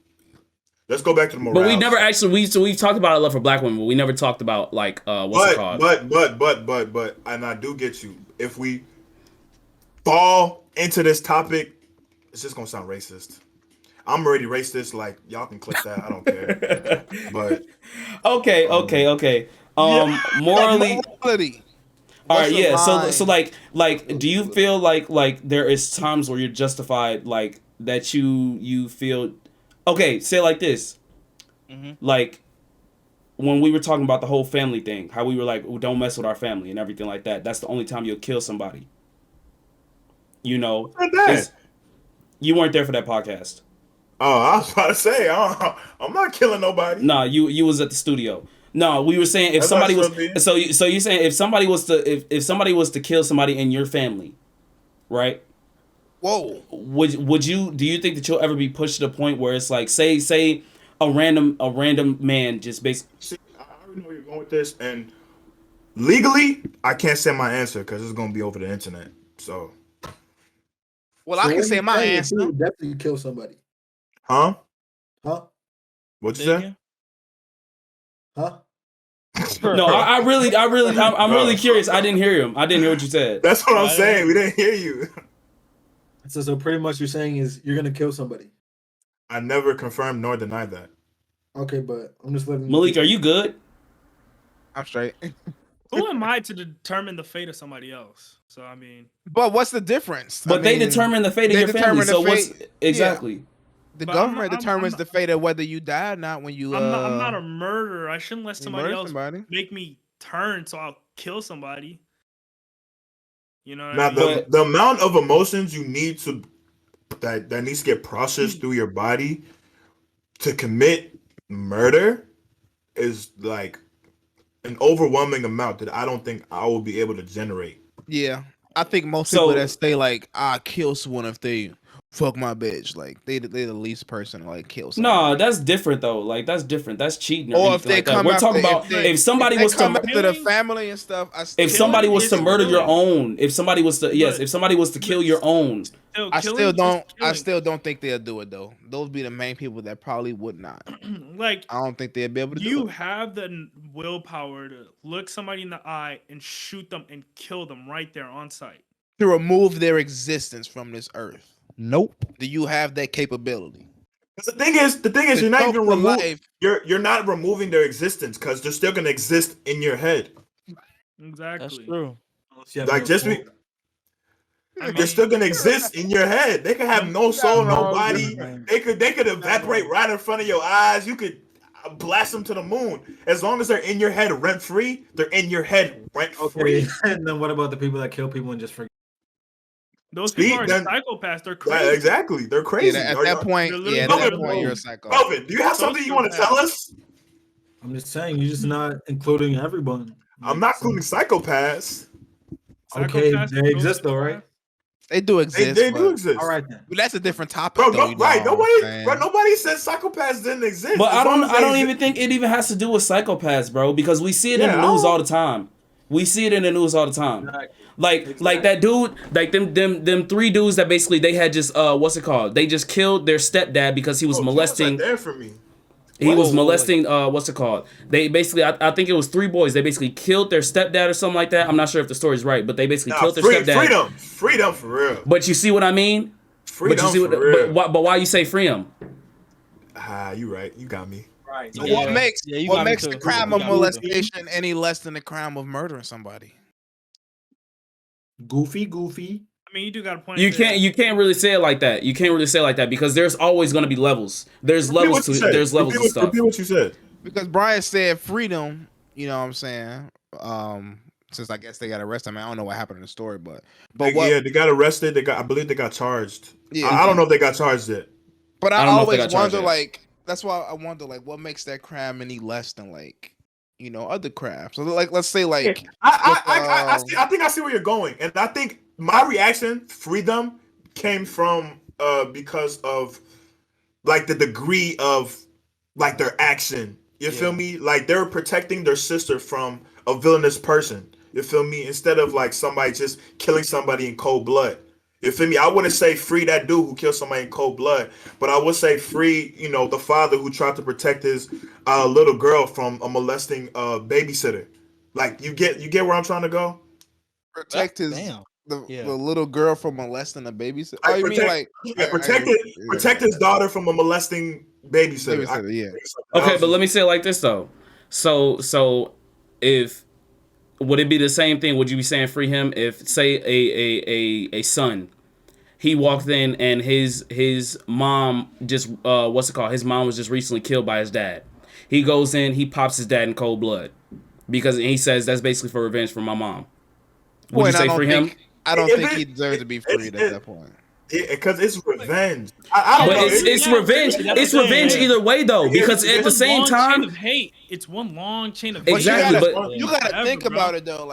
Let's go back to the morale. But we never actually we've talked about our love for black women, but we never talked about like what's it called? But, and I do get you. If we fall into this topic, it's just gonna sound racist. I'm already racist. Like y'all can click that. I don't care. But okay. Morally. All right, yeah. So like, do you feel like there is times where you're justified, like that you feel? Okay, say it like this. Like when we were talking about the whole family thing, how we were like, oh, don't mess with our family and everything like that. That's the only time you'll kill somebody. You know, you weren't there for that podcast. Oh, I was about to say, I'm not killing nobody. Nah, you was at the studio. No, we were saying if somebody was so you're saying if somebody was to kill somebody in your family, right? Whoa. Would you do you think that you'll ever be pushed to the point where it's like say a random man just basically? See, I already know where you're going with this, and legally I can't say my answer because it's gonna be over the internet. So, well, I can say my answer. You would definitely kill somebody. Huh? What'd you say? Huh? No, I'm really curious. I didn't hear him. I didn't hear what you said. That's what I'm saying. We didn't hear you. So pretty much you're saying is you're gonna kill somebody. I never confirmed nor denied that. Okay, but I'm just letting Malik, are you good? I'm straight. Who am I to determine the fate of somebody else? So I mean, but what's the difference? But they determine the fate of your family. So what's exactly? Yeah. The government determines the fate of whether you die or not when you. I'm not a murderer. I shouldn't let somebody else make me turn, so I'll kill somebody. You know. Now the amount of emotions you need to that needs to get processed through your body to commit murder is like an overwhelming amount that I don't think I will be able to generate. Yeah, I think most people that say like I kill someone if they fuck my bitch, like they the least person to like kill someone. No, that's different though. Like that's different. That's cheating. Or if they like come, we're talking about if somebody was to after the family and stuff. If somebody was to murder your own, if somebody was to kill your own, I still don't think they'll do it though. Those be the main people that probably would not. Like I don't think they'll be able to. You have the willpower to look somebody in the eye and shoot them and kill them right there on site to remove their existence from this earth. Nope. Do you have that capability? The thing is, you're not even you're not removing their existence because they're still gonna exist in your head. Exactly. That's true. Like they're still gonna exist in your head. They could have no soul, no body. They could evaporate right in front of your eyes. You could blast them to the moon. As long as they're in your head rent free, they're in your head rent free. And then what about the people that kill people and just forget? Those people are psychopaths. They're crazy. Yeah, exactly. They're crazy. At that point, you're a psycho. Melvin, do you have something you want to tell us? I'm just saying, you're just not including everyone. I'm not including psychopaths. Okay, they exist though, right? They do exist. They do exist. All right then. But that's a different topic. Right. Nobody said psychopaths didn't exist. But I don't even think it even has to do with psychopaths, bro, because we see it in the news all the time. Like that dude, like them three dudes that basically they had just they just killed their stepdad because he was molesting. There for me. He was molesting they basically I think it was three boys. They basically killed their stepdad or something like that. I'm not sure if the story's right, but they basically killed their stepdad. Freedom for real. But you see what I mean? Freedom for real. But why you say free him? You right. You got me. Right. So what makes the crime of molestation any less than the crime of murdering somebody? Goofy. I mean, you do got a point. You can't really say it like that. You can't really say it like that because there's always going to be levels. There's levels to stuff. Repeat what you said. Because Brian said freedom. You know what I'm saying? Since I guess they got arrested. I mean, I don't know what happened in the story, but they got arrested. I believe they got charged. Yeah, I don't know if they got charged yet. But I always wonder, like, that's why I wonder, like, what makes that crime any less than, like, other crimes. So like, let's say like, I think I see where you're going, and I think my reaction, freedom, came from because of like the degree of like their action. You feel me? Like they're protecting their sister from a villainous person. You feel me? Instead of like somebody just killing somebody in cold blood. You feel me? I wouldn't say free that dude who killed somebody in cold blood, but I would say free, the father who tried to protect his little girl from a molesting babysitter. Like you get where I'm trying to go? Protect the little girl from molesting a babysitter. Oh, you mean like protect his daughter from a molesting babysitter. Okay, but let me say it like this though. So if would it be the same thing? Would you be saying free him if, say, a son, he walked in and his mom just his mom was just recently killed by his dad. He goes in, he pops his dad in cold blood because he says that's basically for revenge for my mom. Would you say free him? I don't think he deserves to be freed at that point. Because it's revenge. I don't know. It's revenge. It's revenge either way, though, because at the same time, it's one long chain of hate. Exactly, but you gotta think about it though.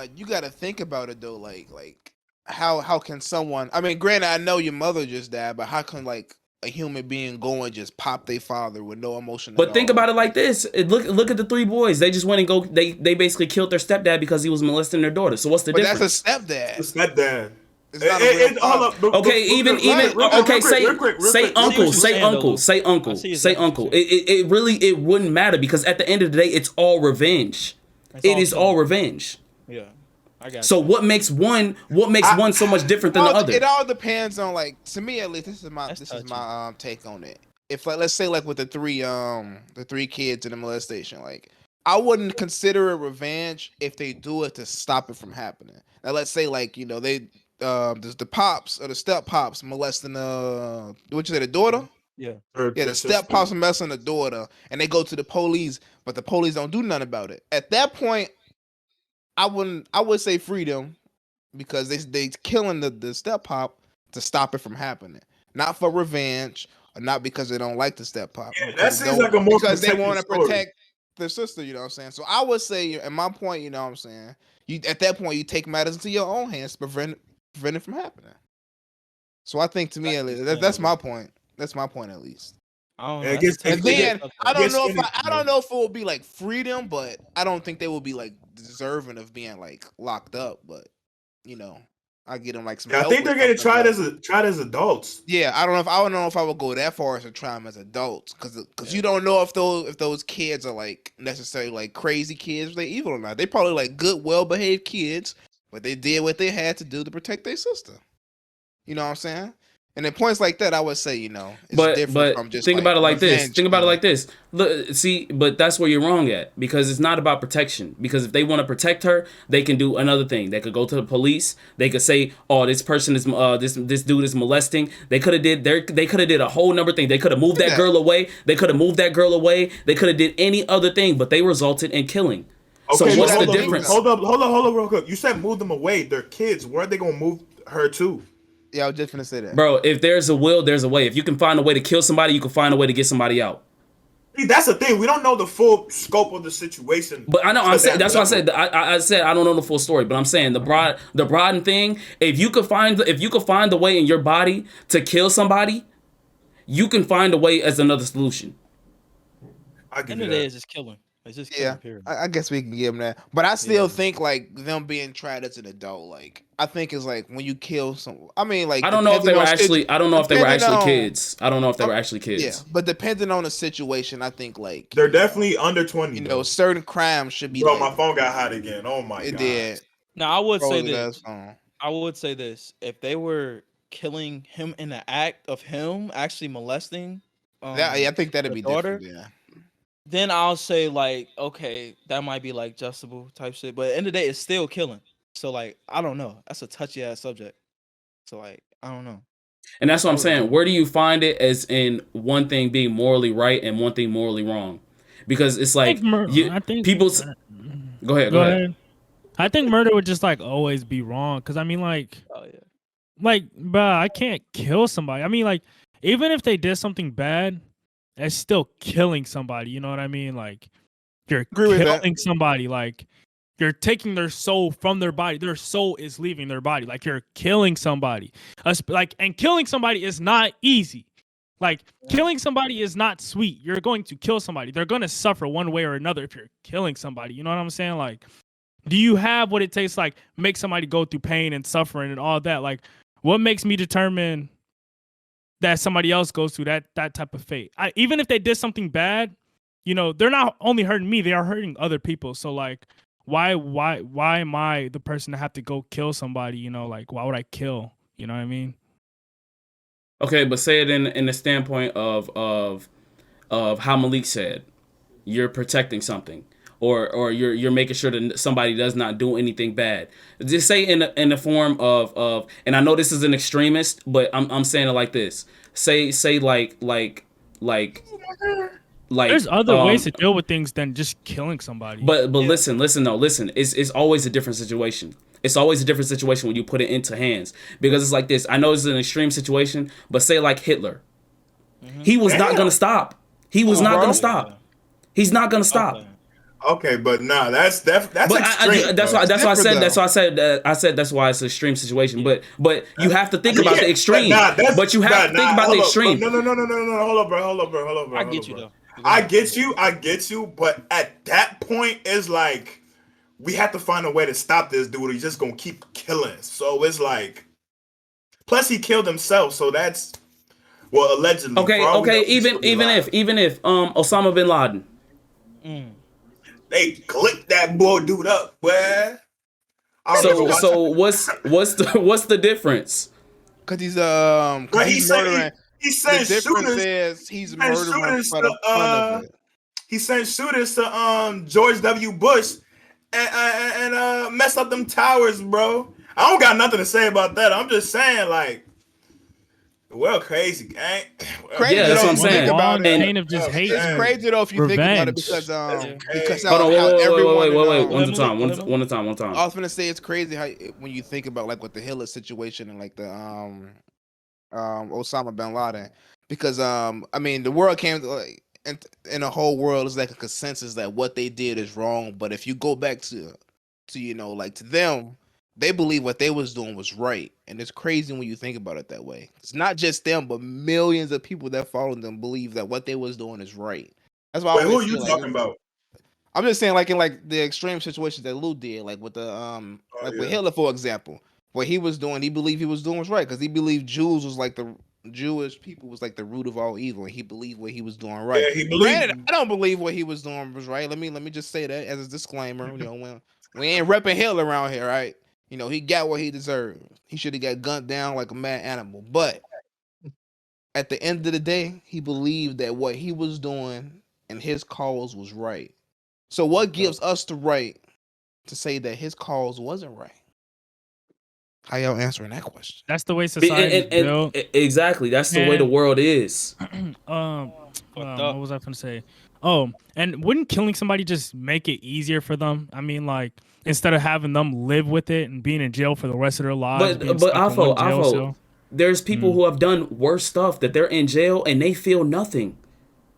Like like how can someone? I mean, granted, I know your mother just died, but how can like a human being go and just pop their father with no emotion? But think about it like this: look at the three boys. They just went and they basically killed their stepdad because he was molesting their daughter. So what's the difference? That's a stepdad. It's stepdad. Say uncle. It really wouldn't matter because at the end of the day, it's all revenge. It is all revenge. Yeah, I got. So what makes one so much different than the other? It all depends on, like, to me at least. This is my take on it. If like, let's say like with the three kids in the molestation, like, I wouldn't consider it revenge if they do it to stop it from happening. Now let's say like there's the pops or the step pops molesting the daughter. The step pops molesting the daughter, and they go to the police, but the police don't do nothing about it. At that point, I would say freedom because they killing the step pop to stop it from happening, not for revenge or not because they don't like the step pop. Yeah, that seems like a more because they want to protect their sister. You know what I'm saying? So I would say, at my point, you know what I'm saying, at that point you take matters into your own hands to prevent it from happening. So I think, to me, that's my point. That's my point, at least. I don't know. I don't know if it will be like freedom, but I don't think they will be like deserving of being like locked up. But I get them like some. I think they're getting tried as adults. Yeah, I don't know if I would go that far as to try them as adults, because you don't know if those kids are like necessarily like crazy kids, they evil or not. They probably like good, well behaved kids. But they did what they had to do to protect their sister. You know what I'm saying? And at points like that, I would say, it's different from just think about it like this. Think about it like this. Look, see, but that's where you're wrong at, because it's not about protection. Because if they want to protect her, they can do another thing. They could go to the police. They could say, "Oh, this person is this dude is molesting." They could have did a whole number of things. They could have moved that girl away. They could have moved that girl away. They could have did any other thing, but they resulted in killing. Okay, so what's the difference? Hold up, real quick. You said move them away. They're kids. Where are they gonna move her to? Yeah, I was just gonna say that. Bro, if there's a will, there's a way. If you can find a way to kill somebody, you can find a way to get somebody out. See, that's the thing. We don't know the full scope of the situation. But I know. I'm saying that's why I said. I said I don't know the full story. But I'm saying the broaden thing. If you could find the way in your body to kill somebody, you can find a way as another solution. At the end of the day, it's just killing. I guess we can give them that, but I still think like them being tried as an adult, like I think it's like when you kill someone. I mean, like I don't know if they were actually kids. I don't know if they were actually kids. Yeah, but depending on the situation, I think like they're definitely under 20. Certain crimes should be. Bro, my phone got hot again. Oh my god! It did. Now I would say this. I would say this: if they were killing him in the act of him actually molesting, I think that'd be daughter. Different, yeah. Then I'll say like, okay, that might be like justable type shit. But at the end of the day, it's still killing. So like, I don't know. That's a touchy ass subject. So like, I don't know. And that's what I'm saying. Where do you find it as in one thing being morally right and one thing morally wrong? Because it's like people. Go ahead. I think murder would just like always be wrong. Because I mean, like, bro, I can't kill somebody. I mean, like, even if they did something bad, it's still killing somebody. You know what I mean? Like, You're killing somebody. Like, you're taking their soul from their body. Their soul is leaving their body. Like, you're killing somebody. And killing somebody is not easy. Like, killing somebody is not sweet. You're going to kill somebody. They're going to suffer one way or another if you're killing somebody. You know what I'm saying? Like, do you have what it takes to, like, make somebody go through pain and suffering and all that? Like, what makes me determine that somebody else goes through that type of fate? Even if they did something bad, you know, they're not only hurting me, they are hurting other people. So, like, why am I the person to have to go kill somebody? You know, like, why would I kill? You know what I mean? Okay, but say it in the standpoint of how Malik said, you're protecting something, or you're making sure that somebody does not do anything bad. Just say in the form of, and I know this is an extremist, but I'm saying it like this. Say like there's other ways to deal with things than just killing somebody. But listen. It's always a different situation. It's always a different situation when you put it into hands, because it's like this. I know it's an extreme situation, but say like Hitler, he was not gonna stop. He was not gonna stop. He's not gonna stop. Okay, but nah, that's extreme. That's why I said that's why it's an extreme situation. But you have to think about the extreme. But you have to think about the extreme. No. Hold up, bro. I get you though. I get you. But at that point, it's like, we have to find a way to stop this dude. He's just gonna keep killing. So it's like, plus he killed himself. So that's, well, allegedly. Okay. Even if Osama bin Laden, they clipped that boy dude up, boy. So what's the difference? Because he's murdering. He sent the difference shooters. Is he's murdering for the fun of it. He sent shooters to George W. Bush and mess up them towers, bro. I don't got nothing to say about that. I'm just saying, like, well, crazy, gang. Crazy, yeah, that's what I'm saying. About it. Of just hate. It's crazy though if you think about it, because hold on, wait, one time. I was gonna say it's crazy how when you think about like with the Hitler situation and like the Osama bin Laden, because I mean the world came to, like, in the whole world is like a consensus that what they did is wrong. But if you go back to you know, like, to them, they believe what they was doing was right. And it's crazy when you think about it that way. It's not just them, but millions of people that follow them believe that what they was doing is right. That's why. Wait, who are you talking about? I'm just saying, like, in like the extreme situations that Lou did, like with the with Hitler, for example, what he was doing, he believed he was doing was right, because he believed Jews was like the Jewish people was like the root of all evil, and he believed what he was doing right. Yeah, he believed. I don't believe what he was doing was right. Let me just say that as a disclaimer. You know, we ain't repping Hitler around here, right? You know, he got what he deserved. He should have got gunned down like a mad animal. But at the end of the day, he believed that what he was doing and his cause was right. So what gives us the right to say that his cause wasn't right? How y'all answering that question? That's the way society is built. Exactly. That's the way the world is. What was I going to say? Oh, and wouldn't killing somebody just make it easier for them? I mean, like, instead of having them live with it and being in jail for the rest of their lives. But Afo, there's people who have done worse stuff that they're in jail and they feel nothing.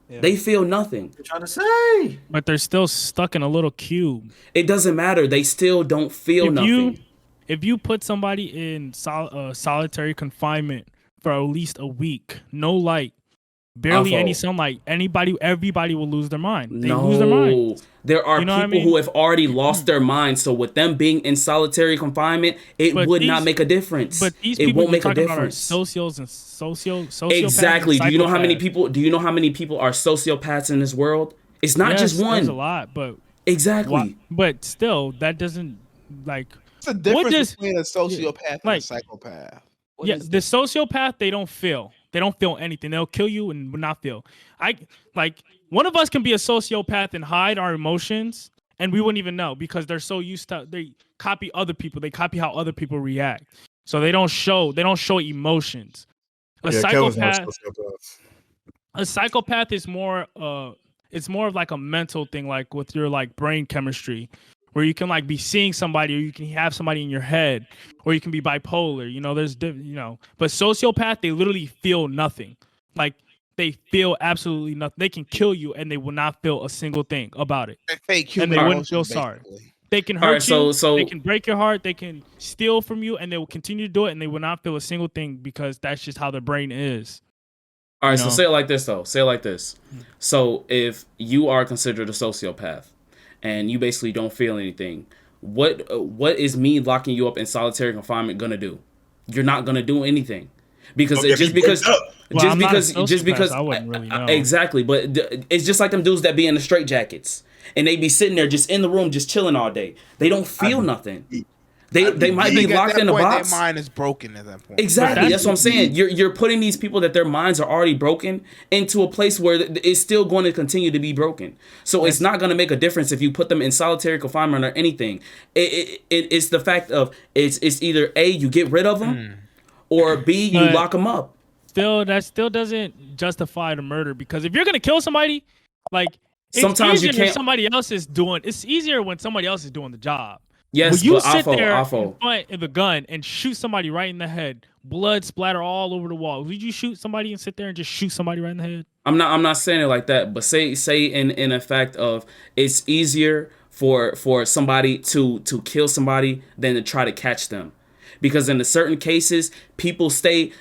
Yeah. They feel nothing. You're trying to say. But they're still stuck in a little cube. It doesn't matter. They still don't feel nothing. If you put somebody in solitary confinement for at least a week, no light, barely any sunlight, everybody will lose their mind. They lose their mind. There are people who have already lost their minds. So with them being in solitary confinement, it would not make a difference. But these people won't make a difference. About are socios and sociopaths. Exactly. Do you know how many people? Do you know how many people are sociopaths in this world? It's not just one. There's a lot, but exactly. But still, that doesn't like. What's the difference between a sociopath and a psychopath? The sociopath, they don't feel. They don't feel anything. They'll kill you and not feel. One of us can be a sociopath and hide our emotions, and we wouldn't even know, because they're so used to, they copy other people. They copy how other people react. So they don't show emotions. A psychopath is more it's more of like a mental thing, like with your like brain chemistry, where you can like be seeing somebody, or you can have somebody in your head, or you can be bipolar. You know, there's but sociopath, they literally feel nothing. Like they feel absolutely nothing. They can kill you and they will not feel a single thing about it. Fake human and they wouldn't emotions, feel sorry. basically. They can hurt so they can break your heart, they can steal from you, and they will continue to do it, and they will not feel a single thing because that's just how their brain is. All right, so say it like this, though. Say it like this. So if you are considered a sociopath and you basically don't feel anything, what is me locking you up in solitary confinement gonna do? You're not gonna do anything. Because just because I wouldn't really know. Exactly, but it's just like them dudes that be in the straitjackets and they be sitting there just in the room just chilling all day. They don't feel nothing. They might be locked in a box. Their mind is broken at that point. Exactly, that's what I'm saying. You're putting these people that their minds are already broken into a place where it's still going to continue to be broken. So it's not going to make a difference if you put them in solitary confinement or anything. It's the fact of it's either A, you get rid of them, or B, you lock them up. That still doesn't justify the murder, because if you're gonna kill somebody, like sometimes you can't. Somebody else is doing. It's easier when somebody else is doing the job. Yes, when you but sit there in front of the gun and shoot somebody right in the head, blood splatter all over the wall. Would you shoot somebody and sit there and just shoot somebody right in the head? I'm not saying it like that, but say in effect of it's easier for somebody to kill somebody than to try to catch them. Because in certain cases, people stay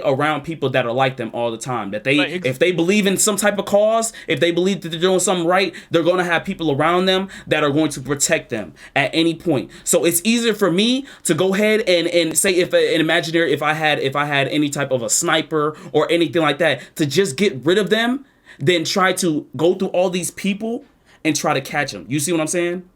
around people that are like them all the time. That if they believe in some type of cause, if they believe that they're doing something right, they're going to have people around them that are going to protect them at any point. So it's easier for me to go ahead and say if I had any type of a sniper or anything like that, to just get rid of them than try to go through all these people and try to catch them. You see what I'm saying?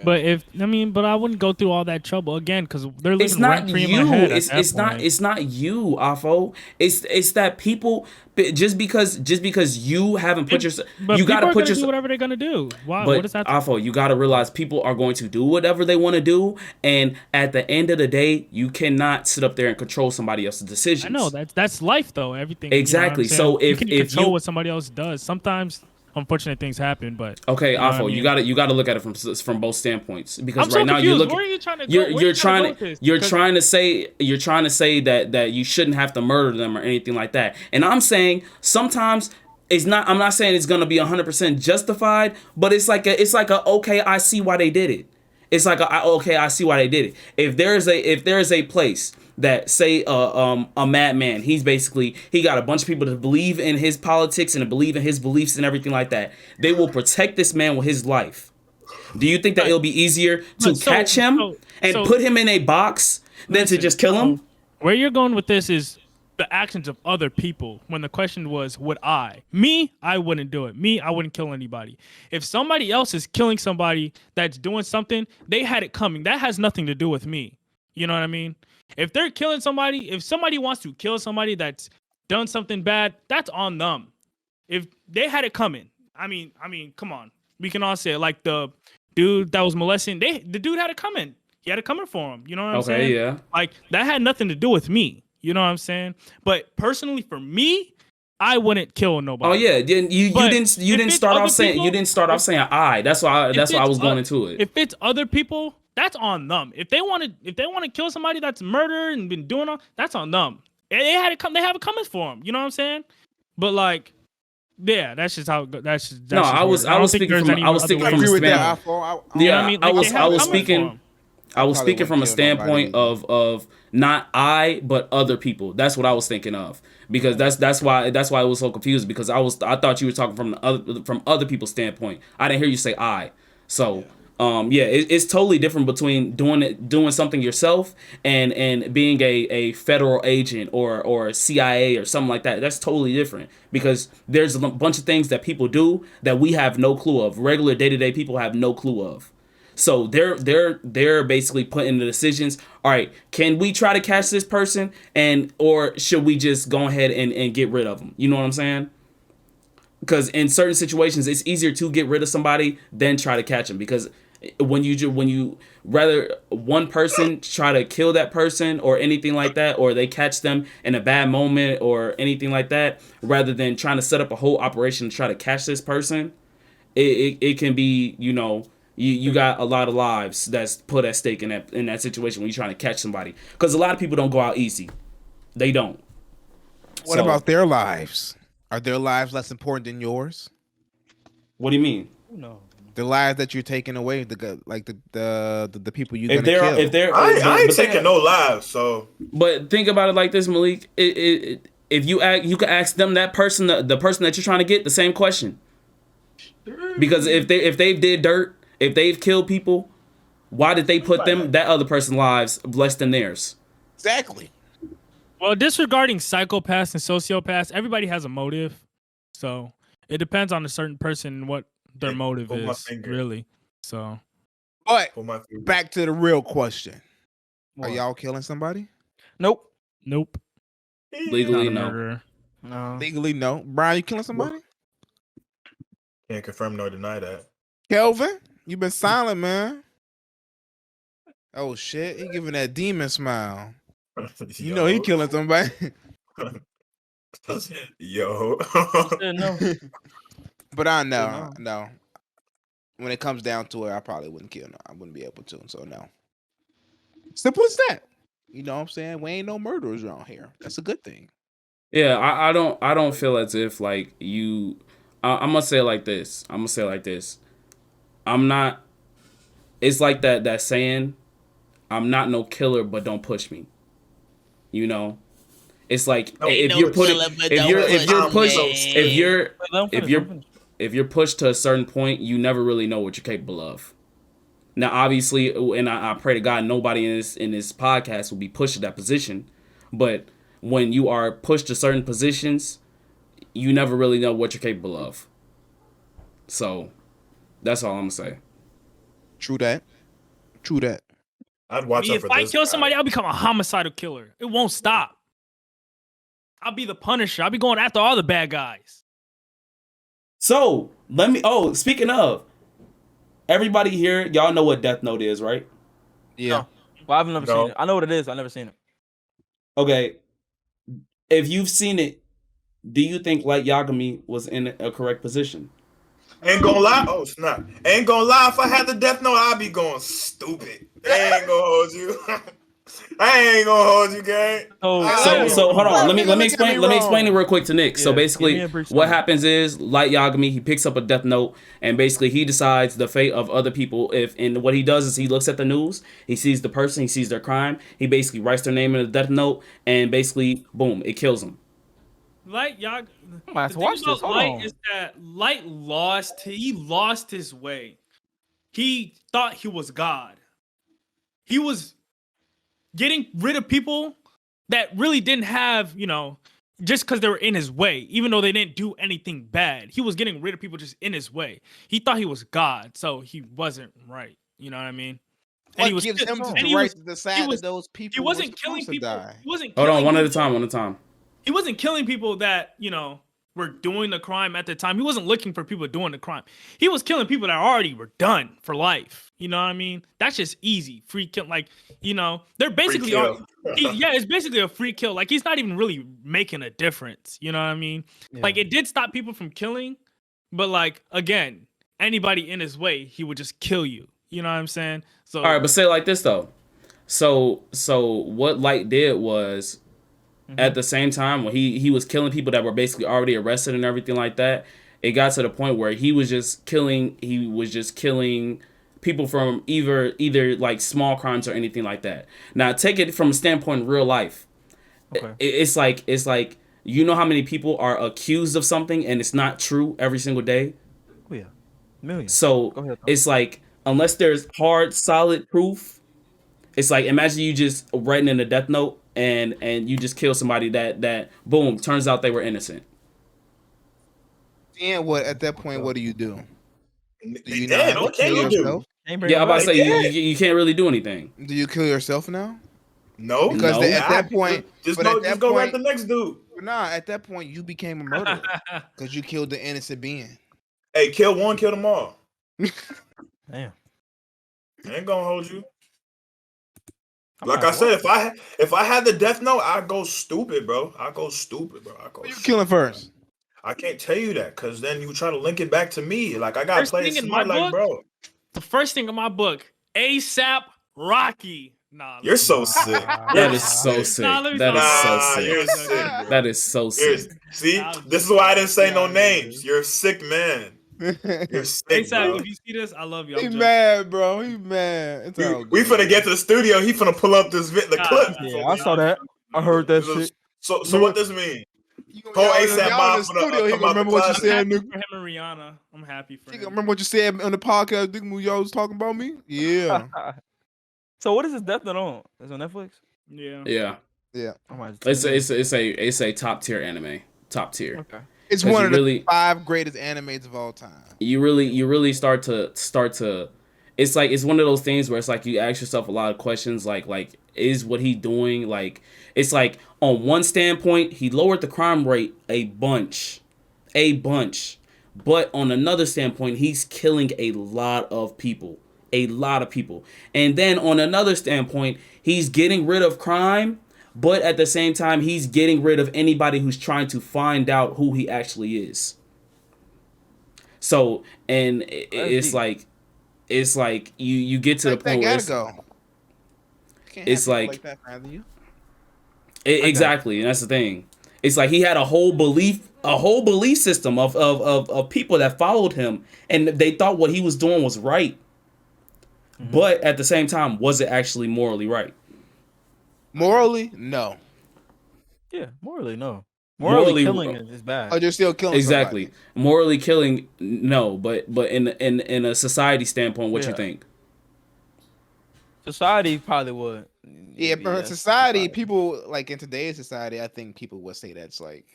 But I wouldn't go through all that trouble again, because they're living rent free in my head. It's not you, Afo. It's that people just because you haven't put yourself. You gotta put yourself. Do whatever they're gonna do. Why? But what is that? Afo, you gotta realize people are going to do whatever they want to do, and at the end of the day, you cannot sit up there and control somebody else's decisions. I know that's life though. Everything exactly. You know so if you control what somebody else does, sometimes unfortunate things happen, but okay, Afo, you gotta look at it from both standpoints, because I'm right now confused. Where are you trying to go? You're trying to say that you shouldn't have to murder them or anything like that, and I'm saying sometimes it's not. I'm not saying it's gonna be 100% justified, but it's like a okay, I see why they did it. It's like okay, I see why they did it. If there is a place that say a madman, he got a bunch of people to believe in his politics and to believe in his beliefs and everything like that, they will protect this man with his life. Do you think that it'll be easier to catch him and put him in a box than to just kill him? Where you're going with this is the actions of other people. When the question was, would I wouldn't do it. I wouldn't kill anybody. If somebody else is killing somebody that's doing something, they had it coming. That has nothing to do with me. You know what I mean? If they're killing somebody, if somebody wants to kill somebody that's done something bad, that's on them. If they had it coming, I mean, come on. We can all say it. Like the dude that was molesting, the dude had it coming. He had it coming for him. You know what I'm saying? Yeah. Like that had nothing to do with me. You know what I'm saying? But personally, for me, I wouldn't kill nobody. Oh yeah, you didn't start off saying I. That's why I was going into it. If it's other people, that's on them. If they want to kill somebody that's murdered and been doing all, that's on them. They had it come. They have it coming for them. You know what I'm saying? But like, yeah, that's just how. That's just no. I was speaking from a standpoint. I was speaking from a standpoint of not I, but other people. That's what I was thinking of, because that's why it was so confused, because I thought you were talking from other people's standpoint. I didn't hear you say I. So it's totally different between doing something yourself and being a federal agent or CIA or something like that. That's totally different, because there's a bunch of things that people do that we have no clue of. Regular day-to-day people have no clue of. So they're basically putting the decisions. All right, can we try to catch this person, or should we just go ahead and get rid of them? You know what I'm saying? Because in certain situations, it's easier to get rid of somebody than try to catch them. Because when you rather one person try to kill that person or anything like that, or they catch them in a bad moment or anything like that, rather than trying to set up a whole operation to try to catch this person, it can be, you know. You got a lot of lives that's put at stake in that situation when you're trying to catch somebody. Because a lot of people don't go out easy. They don't. What about their lives? Are their lives less important than yours? What do you mean? No. The lives that you're taking away, the people you're If gonna kill. If they're, I ain't taking no lives. So, but think about it like this, Malik. If you can ask them, that person, the person that you're trying to get, the same question. Because if they've did dirt, if they've killed people, why did they put that other person's lives less than theirs? Exactly. Well, disregarding psychopaths and sociopaths, everybody has a motive, so it depends on a certain person and what their motive is, really. So, but back to the real question: Are y'all killing somebody? Nope. Legally, no. No. Legally, no. Brian, you killing somebody? Can't confirm nor deny that. Kelvin, you been silent, man. Oh shit, he giving that demon smile. You know he killing somebody. Yo. No. But I know, no. When it comes down to it, I probably wouldn't kill. No, I wouldn't be able to. So no. Simple as that. You know what I'm saying? We ain't no murderers around here. That's a good thing. Yeah, I don't feel as if like you. I'm gonna say it like this. I'm not. It's like that saying, "I'm not no killer, but don't push me." You know, it's like if you're pushed to a certain point, you never really know what you're capable of. Now, obviously, and I pray to God nobody in this podcast will be pushed to that position, but when you are pushed to certain positions, you never really know what you're capable of. So, that's all I'm gonna say. True that. I'd watch out for this. If I kill somebody, I'll become a homicidal killer. It won't stop. I'll be the Punisher. I'll be going after all the bad guys. So, speaking of, everybody here, y'all know what Death Note is, right? Yeah. No. Well, I've never seen it. I know what it is. I've never seen it. Okay. If you've seen it, do you think Light Yagami was in a correct position? Ain't gonna lie. Oh, snap. Ain't gonna lie. If I had the Death Note, I'd be going stupid. I ain't gonna hold you. I ain't gonna hold you, gang. So hold on. Let me explain it real quick to Nick. Yeah, so basically, what happens is Light Yagami, he picks up a Death Note, and basically he decides the fate of other people. And what he does is he looks at the news, he sees the person, he sees their crime, he basically writes their name in a Death Note, and basically, boom, it kills them. Light Yagami. I'm gonna have to watch this. Light is that Light lost his way. He thought he was God. He was getting rid of people that really didn't have, just because they were in his way, even though they didn't do anything bad. He was getting rid of people just in his way. He thought he was God, so he wasn't right. You know what I mean? And he gives him the right to decide that those people he wasn't killing people. Die. He wasn't Hold on, one at a time. He wasn't killing people that, were doing the crime at the time. He wasn't looking for people doing the crime. He was killing people that already were done for life. You know what I mean? That's just easy. Free kill. Like, they're basically, it's basically a free kill. Like, he's not even really making a difference. You know what I mean? Yeah. Like, it did stop people from killing, but like, again, anybody in his way, he would just kill you. You know what I'm saying? So, all right, but say it like this though. So what Light did was, at the same time when he was killing people that were basically already arrested and everything like that, it got to the point where he was just killing people from either like small crimes or anything like that. Now take it from a standpoint of real life. Okay. It's like you know how many people are accused of something and it's not true every single day? Oh yeah. Millions. So go ahead, it's like unless there's hard solid proof, it's like imagine you just writing in a Death Note and you just kill somebody that boom, turns out they were innocent. And what at that point, what do you do? Do you not kill yourself? Yeah, I'm about to say you can't really do anything. Do you kill yourself now? No, because at that point, just go at the next dude. Nah, at that point you became a murderer because you killed the innocent being. Hey, kill one, kill them all. Damn, I ain't gonna hold you. Like I said, if I had the Death Note, I'd go stupid, bro. Who you killing first? I can't tell you that because then you try to link it back to me. Like I gotta play it smart, like bro. The first thing in my book, ASAP Rocky. Nah, You're so sick. That is so sick. That is so sick. You're sick, bro. That is so sick. See, this is why I didn't say no names. You're a sick man. You're sick, bro. If you see this, I love you. He mad, bro. He mad. It's all We good. finna get to the studio. He finna pull up the clip. Yeah, I saw that. I heard that shit. So what this mean? Whole ASAP Mob studio. He gonna remember what you said, nigga. For him and Rihanna, I'm happy for him. He gonna remember what you said on the podcast. Nigga, y'all was talking about me. Yeah. So what is this Death Note on? Is it on Netflix? Yeah. It's a top tier anime. Top tier. Okay. It's one of the 5 greatest animes of all time. You really start to it's like it's one of those things where it's like you ask yourself a lot of questions like is what he doing, like it's like on one standpoint he lowered the crime rate a bunch, but on another standpoint he's killing a lot of people, and then on another standpoint he's getting rid of crime, but at the same time he's getting rid of anybody who's trying to find out who he actually is. So, and it's like you get to the point where it's like exactly, and that's the thing. It's like he had a whole belief system of people that followed him, and they thought what he was doing was right. Mm-hmm. But at the same time, was it actually morally right? Morally, no. Yeah, morally, no. Morally killing is bad. Oh, you're still killing exactly. somebody. Morally killing, no. But in a society standpoint, what you think? Society probably would. Yeah, but society, people like in today's society, I think people would say that's like,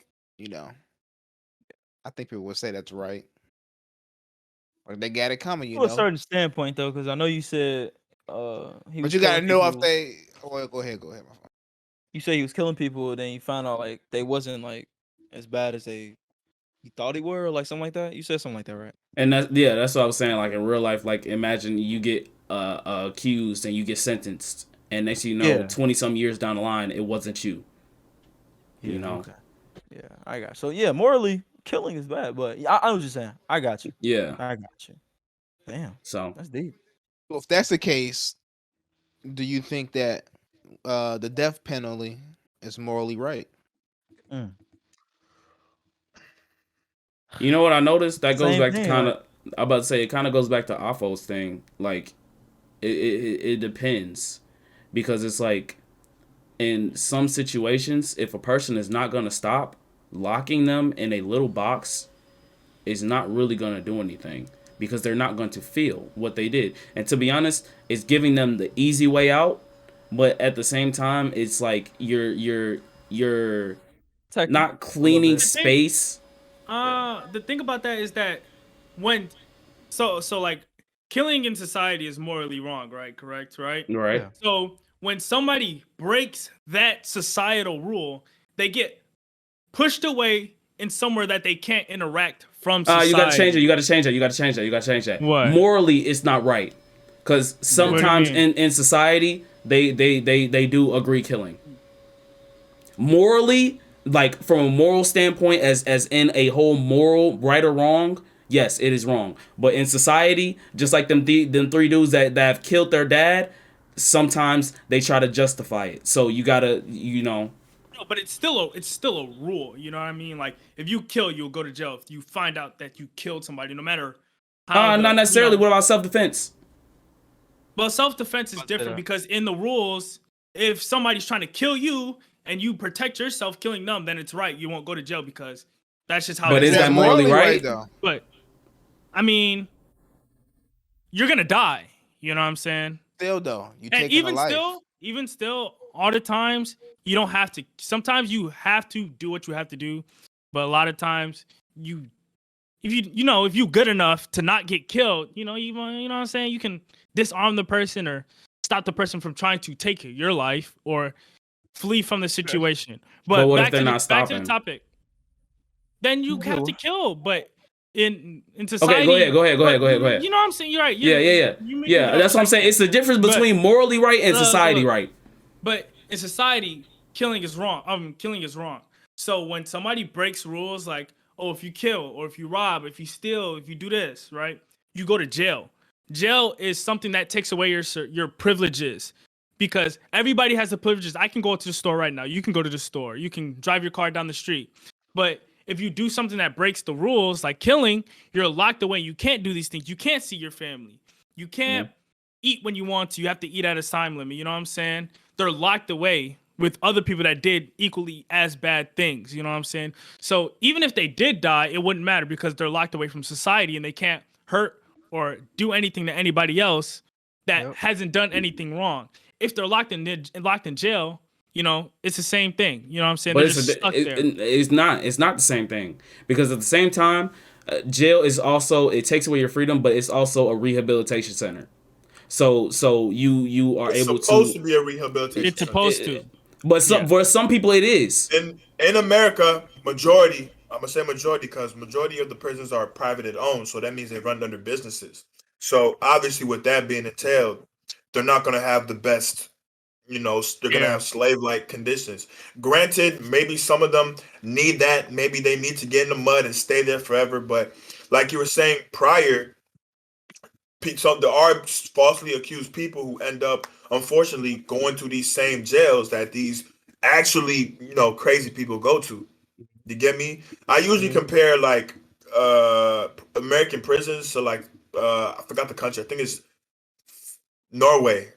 I think people would say that's right. Or they got it coming, To a certain standpoint, though, because I know you said but you gotta know if they. Oh, go ahead, my friend. You say he was killing people, then you find out like they wasn't like as bad as he thought he were, or like something like that. You said something like that, right? And that's what I was saying. Like in real life, like imagine you get accused and you get sentenced, and next thing you know, 20-some years down the line, it wasn't you. You know. Okay. Yeah, I got you. So yeah, morally killing is bad, but I was just saying, I got you. Yeah, I got you. Damn. So that's deep. Well, if that's the case, do you think that the death penalty is morally right? You know what I noticed? That goes back to kind of. I'm about to say it kind of goes back to Afo's thing. Like, it depends, because it's like, in some situations, if a person is not gonna stop, locking them in a little box is not really gonna do anything, because they're not going to feel what they did. And to be honest, it's giving them the easy way out, but at the same time, it's like you're not cleaning space. The thing about that is that when so like killing in society is morally wrong, right? Correct, right? Right. Yeah. So when somebody breaks that societal rule, they get pushed away in somewhere that they can't interact from society. You gotta change that. What? Morally, it's not right, because sometimes in society they do agree killing. Morally, like from a moral standpoint, as in a whole moral right or wrong, yes, it is wrong. But in society, just like them 3 dudes that have killed their dad, sometimes they try to justify it. So you gotta, No, but it's still a rule. You know what I mean? Like if you kill, you'll go to jail. If you find out that you killed somebody, no matter how. Not necessarily. What about self-defense? Well, self-defense is different because in the rules, if somebody's trying to kill you and you protect yourself killing them, then it's right. You won't go to jail because that's just how. But is that morally right? Though? But I mean, you're gonna die. You know what I'm saying? Still though, you and even still, all the times you don't have to. Sometimes you have to do what you have to do, but a lot of times if you good enough to not get killed, you know what I'm saying, you can disarm the person or stop the person from trying to take your life or flee from the situation. But what if they're not stopping? Back to the topic. Then you have to kill, but in society. Okay, go ahead. You know what I'm saying? You're right. Yeah. That's what I'm saying. It's the difference between morally right and society right. But in society, killing is wrong. Killing is wrong. So when somebody breaks rules, like, oh, if you kill or if you rob, if you steal, if you do this, right, you go to jail. Jail is something that takes away your privileges. because everybody has the privileges. I can go to the store right now. You can go to the store. You can drive your car down the street. But if you do something that breaks the rules, like killing, you're locked away. You can't do these things. You can't see your family. You can't eat when you want to. You have to eat at a time limit. You know what I'm saying? They're locked away with other people that did equally as bad things. You know what I'm saying? So even if they did die, it wouldn't matter because they're locked away from society and they can't hurt or do anything to anybody else that hasn't done anything wrong. If they're locked in jail, you know, it's the same thing. You know what I'm saying? But they're just stuck there. It's not the same thing, because at the same time, jail is also, it takes away your freedom, but it's also a rehabilitation center. So you are able to. It's supposed to be a rehabilitation. It's supposed to. But for some people it is. In America, majority, I'm gonna say majority because majority of the prisons are privately owned, so that means they run under businesses. So obviously, with that being entailed, they're not gonna have the best. You know, they're gonna have slave-like conditions. Granted, maybe some of them need that. Maybe they need to get in the mud and stay there forever. But like you were saying prior, so there are falsely accused people who end up, unfortunately, going to these same jails that these actually, you know, crazy people go to. You get me? I usually compare like American prisons to like I forgot the country. I think it's Norway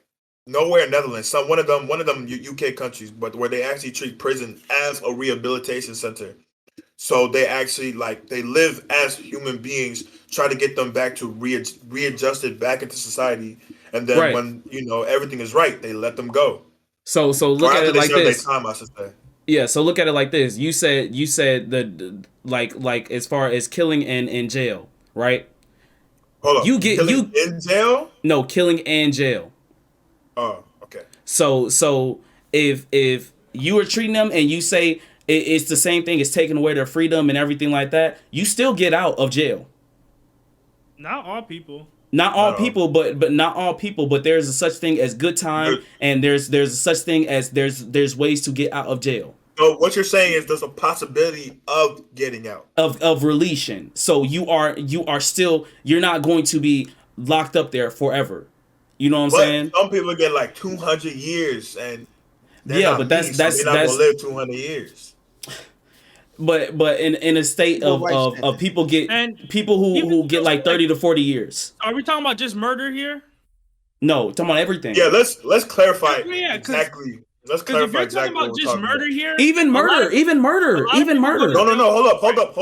or Netherlands. One of them UK countries, but where they actually treat prison as a rehabilitation center. So they actually they live as human beings, try to get them back to readjusted back into society, and then when you know everything is right, they let them go. So look at it like this. Time, I should say. Yeah, so look at it like this. You said the like as far as killing and in jail, right? Hold on. Killing in jail? No, killing and jail. Oh, okay. So if you are treating them and you say it's the same thing, it's taking away their freedom and everything like that, you still get out of jail. Not all people. Not all people, but not all people. But there's a such thing as good time, and there's a such thing as there's ways to get out of jail. So what you're saying is there's a possibility of getting out of releasing. So you are still, you're not going to be locked up there forever. You know what I'm saying? Some people get like 200 years, and but that's not gonna live 200 years. But in a state of people who get like 30 to 40 years. Are we talking about just murder here? No, talking about everything. Yeah, let's clarify exactly. Let's clarify exactly what we're talking about. Here, even murder. No. Hold up.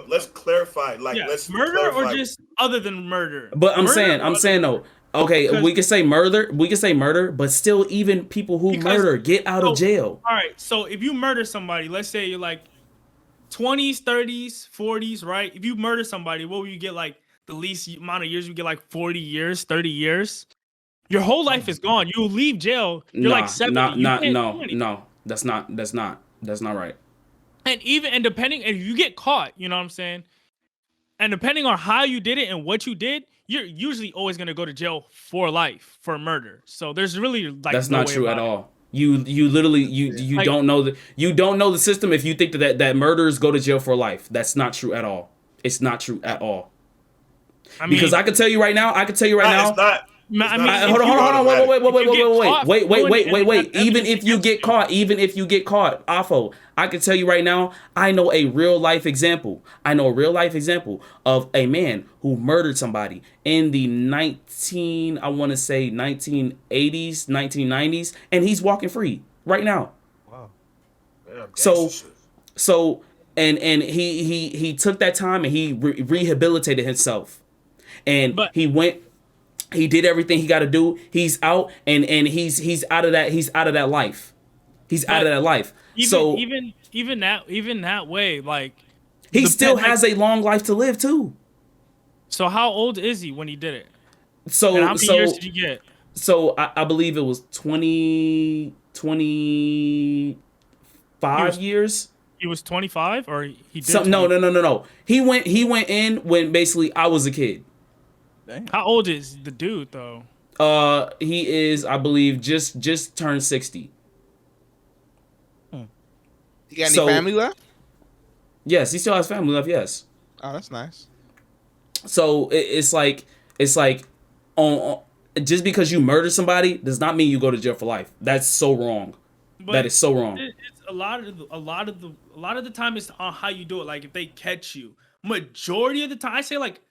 Let's clarify. Let's murder clarify. or just other than murder. But I'm saying though. Okay, we can say murder, but still, even people who murder get out of jail. All right, so if you murder somebody, let's say you're like 20s, 30s, 40s, right? If you murder somebody, what will you get? Like the least amount of years, you get like 40 years, 30 years. Your whole life is gone. You leave jail. You're like 70. No. That's not right. And depending, if you get caught, you know what I'm saying? And depending on how you did it and what you did, you're usually always going to go to jail for life for murder. So there's really that's not true at all. You literally don't know the system if you think that murderers go to jail for life. That's not true at all. It's not true at all. I mean, because I can tell you right now. It's not. Hold on. Wait. Even if you get caught, Afo, I can tell you right now, I know a real life example of a man who murdered somebody in the 1980s, 1990s, and he's walking free right now. Wow. So and he took that time and he rehabilitated himself, and he did everything he got to do. He's out and he's out of that life. He's out of that life. Even that way, like he still has a long life to live too. So how old is he when he did it? So and how many years did he get? So I believe it was 25 years. He was 25, or he did. No. He went in when basically I was a kid. Dang. How old is the dude though? He is, I believe, just turned 60. He got any family left? Yes, he still has family left. Yes. Oh, that's nice. So it's like on just because you murder somebody does not mean you go to jail for life. That's so wrong. But that is so wrong. It's a lot of the time it's on how you do it. Like if they catch you, majority of the time, I say like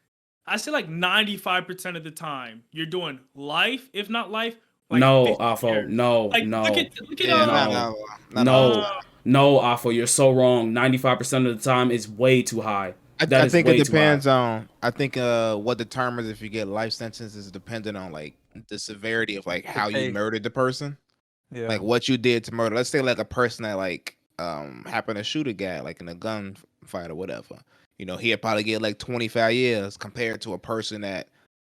95% of the time, you're doing life, if not life. Like no, Afo, years. no, like, no, look at no, Afo, you're so wrong. 95% of the time is way too high. I think it depends on. I think what determines if you get life sentence is dependent on like the severity of like how you murdered the person. Yeah. Like what you did to murder. Let's say like a person that like happened to shoot a guy like in a gunfight or whatever. You know, he'd probably get like 25 years compared to a person that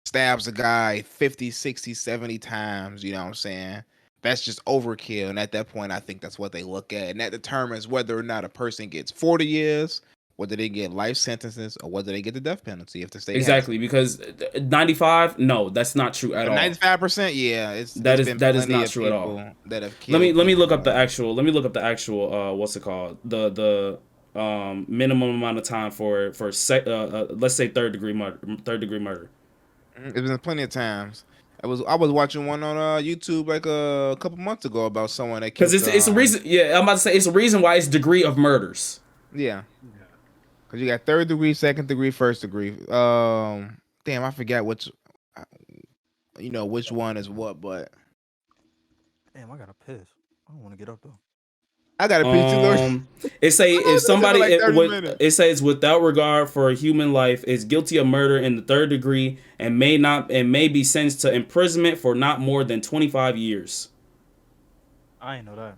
stabs a guy 50, 60, 70 times. You know what I'm saying? That's just overkill. And at that point, I think that's what they look at. And that determines whether or not a person gets 40 years, whether they get life sentences, or whether they get the death penalty if the state exactly, because 95, no, that's not true at all. 95%, yeah, that is not true at all. That have let me look up the actual. What's it called? The minimum amount of time for let's say third degree murder. It's been plenty of times. I was watching one on YouTube like a couple months ago about someone that because it's a reason. Yeah, I'm about to say it's a reason why it's degree of murders. Yeah. Because you got third degree, second degree, first degree. Damn, I forgot which one is what, but damn, I gotta piss. I don't want to get up though. I gotta piss too. It say if somebody it says without regard for human life is guilty of murder in the third degree and may be sentenced to imprisonment for not more than 25 years. I ain't know that.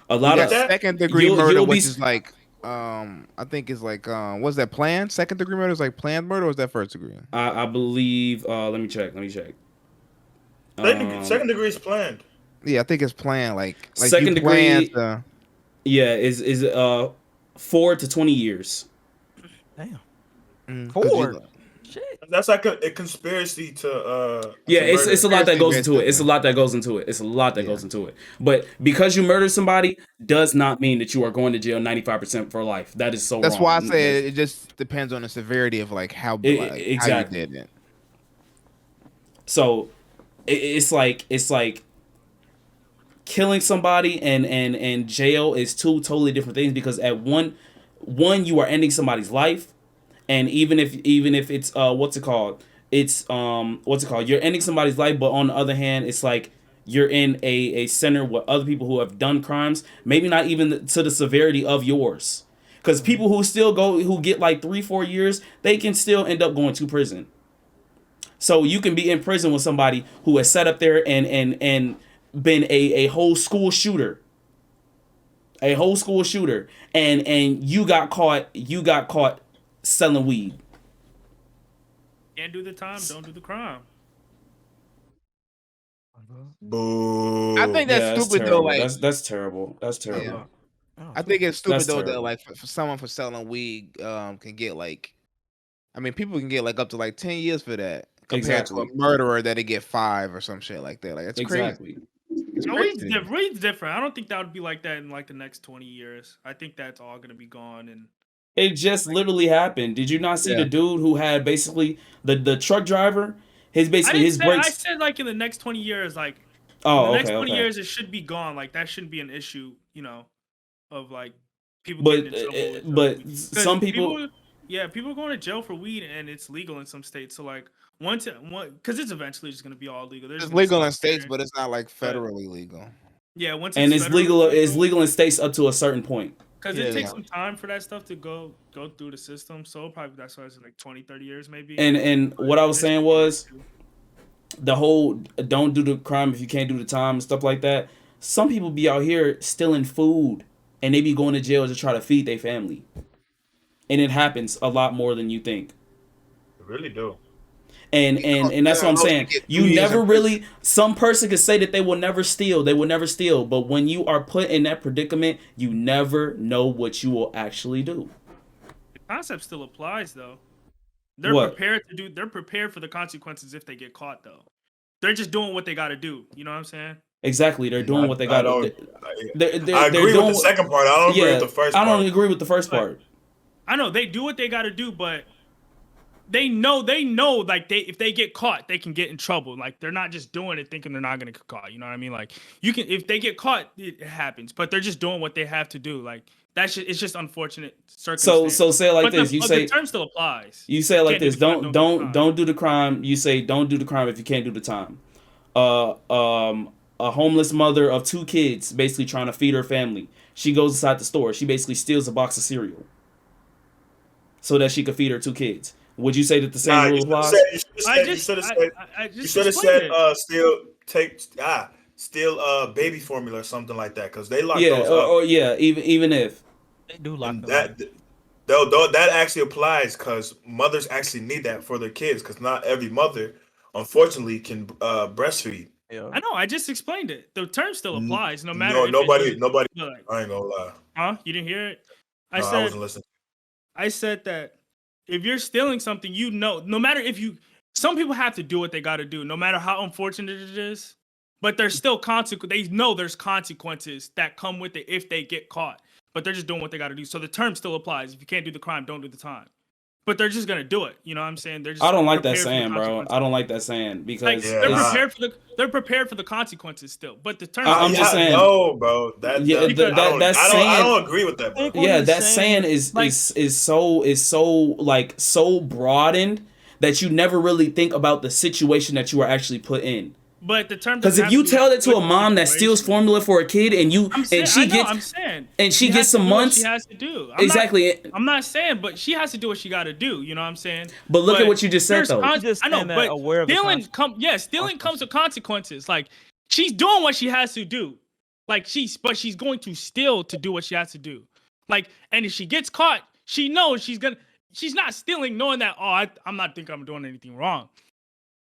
A lot of second degree murder, which is like I think it's like what's that planned? Second degree murder is like planned murder, or is that first degree? I believe let me check. Second degree is planned. Yeah, I think it's planned. Like second degree. Yeah, is 4 to 20 years. Damn. 4. Shit. That's like a conspiracy to. Yeah, it's a lot that goes into it. It's a lot that goes into it. But because you murder somebody does not mean that you are going to jail 95% for life. That is so. That's wrong. why I say it just depends on the severity of like how exactly how you did it. So, it's like killing somebody and jail is two totally different things, because at one you are ending somebody's life, and even if it's you're ending somebody's life, but on the other hand it's like you're in a center with other people who have done crimes, maybe not even to the severity of yours, because people who get like 3-4 years, they can still end up going to prison. So you can be in prison with somebody who has sat up there and been a whole school shooter, and you got caught selling weed. Can't do the time, don't do the crime. Boo. I think that's stupid though. Like that's terrible. That's terrible. Yeah. I think it's stupid though that like for someone for selling weed can get like, I mean, people can get like up to like 10 years for that compared to a murderer that they get 5 or some shit like that. Like that's crazy. Weed's different. I don't think that would be like that in like the next 20 years. I think that's all gonna be gone. And it just literally happened. Did you not see the dude who had basically the truck driver? His brakes. I said like in the next 20 years, like in the next 20 years it should be gone. Like that shouldn't be an issue, of like people getting in trouble. But some people people going to jail for weed, and it's legal in some states. So like because it's eventually just going to be all legal. It's legal in states, but it's not like federally legal. Yeah, it's legal in states up to a certain point. Because it takes some time for that stuff to go through the system. So probably that's why it's like 20-30 years maybe. And what I was saying was the whole don't do the crime if you can't do the time and stuff like that. Some people be out here stealing food, and they be going to jail to try to feed their family. And it happens a lot more than you think. It really do. And that's what I'm saying. You never really, some person could say that they will never steal. But when you are put in that predicament, you never know what you will actually do. The concept still applies though. They're prepared for the consequences if they get caught though. They're just doing what they got to do. You know what I'm saying? Exactly. They're doing what they got to do. I agree with the second part. I don't agree with the first part. I don't agree with the first part. I know they do what they got to do, but they know like if they get caught, they can get in trouble. Like they're not just doing it thinking they're not gonna get caught. You know what I mean? Like if they get caught, it happens. But they're just doing what they have to do. Like it's just unfortunate circumstance. So say it like this. The term still applies. You say it like this. Don't do the crime. You say don't do the crime if you can't do the time. A homeless mother of 2 kids basically trying to feed her family. She goes inside the store. She basically steals a box of cereal so that she could feed her 2 kids. Would you say that the same rule applies? You should have said steal baby formula or something like that, because they lock those up. Or even if they do lock them up. That actually applies because mothers actually need that for their kids, because not every mother, unfortunately, can breastfeed. Yeah. I know. I just explained it. The term still applies, no matter. No, nobody. I ain't gonna lie. Huh? You didn't hear it? I wasn't listening. I said that if you're stealing something, no matter some people have to do what they got to do, no matter how unfortunate it is. But there's still consequences. They know there's consequences that come with it if they get caught. But they're just doing what they got to do. So the term still applies. If you can't do the crime, don't do the time. But they're just gonna do it. You know what I'm saying? I don't like that saying, bro. I don't like that saying because they're prepared for the consequences still. But the term. I'm just saying. No, bro. I don't agree with that, bro. Yeah, that saying is so broadened that you never really think about the situation that you are actually put in. But the term, because if you tell that to a mom that steals formula for a kid and she gets some months, she has to do. I'm not saying, but she has to do what she got to do. You know what I'm saying? But look at what you just said, though. I know, but stealing comes with consequences. Like she's doing what she has to do. Like she's going to steal to do what she has to do. Like, and if she gets caught, she knows she's not stealing knowing that I'm not thinking I'm doing anything wrong.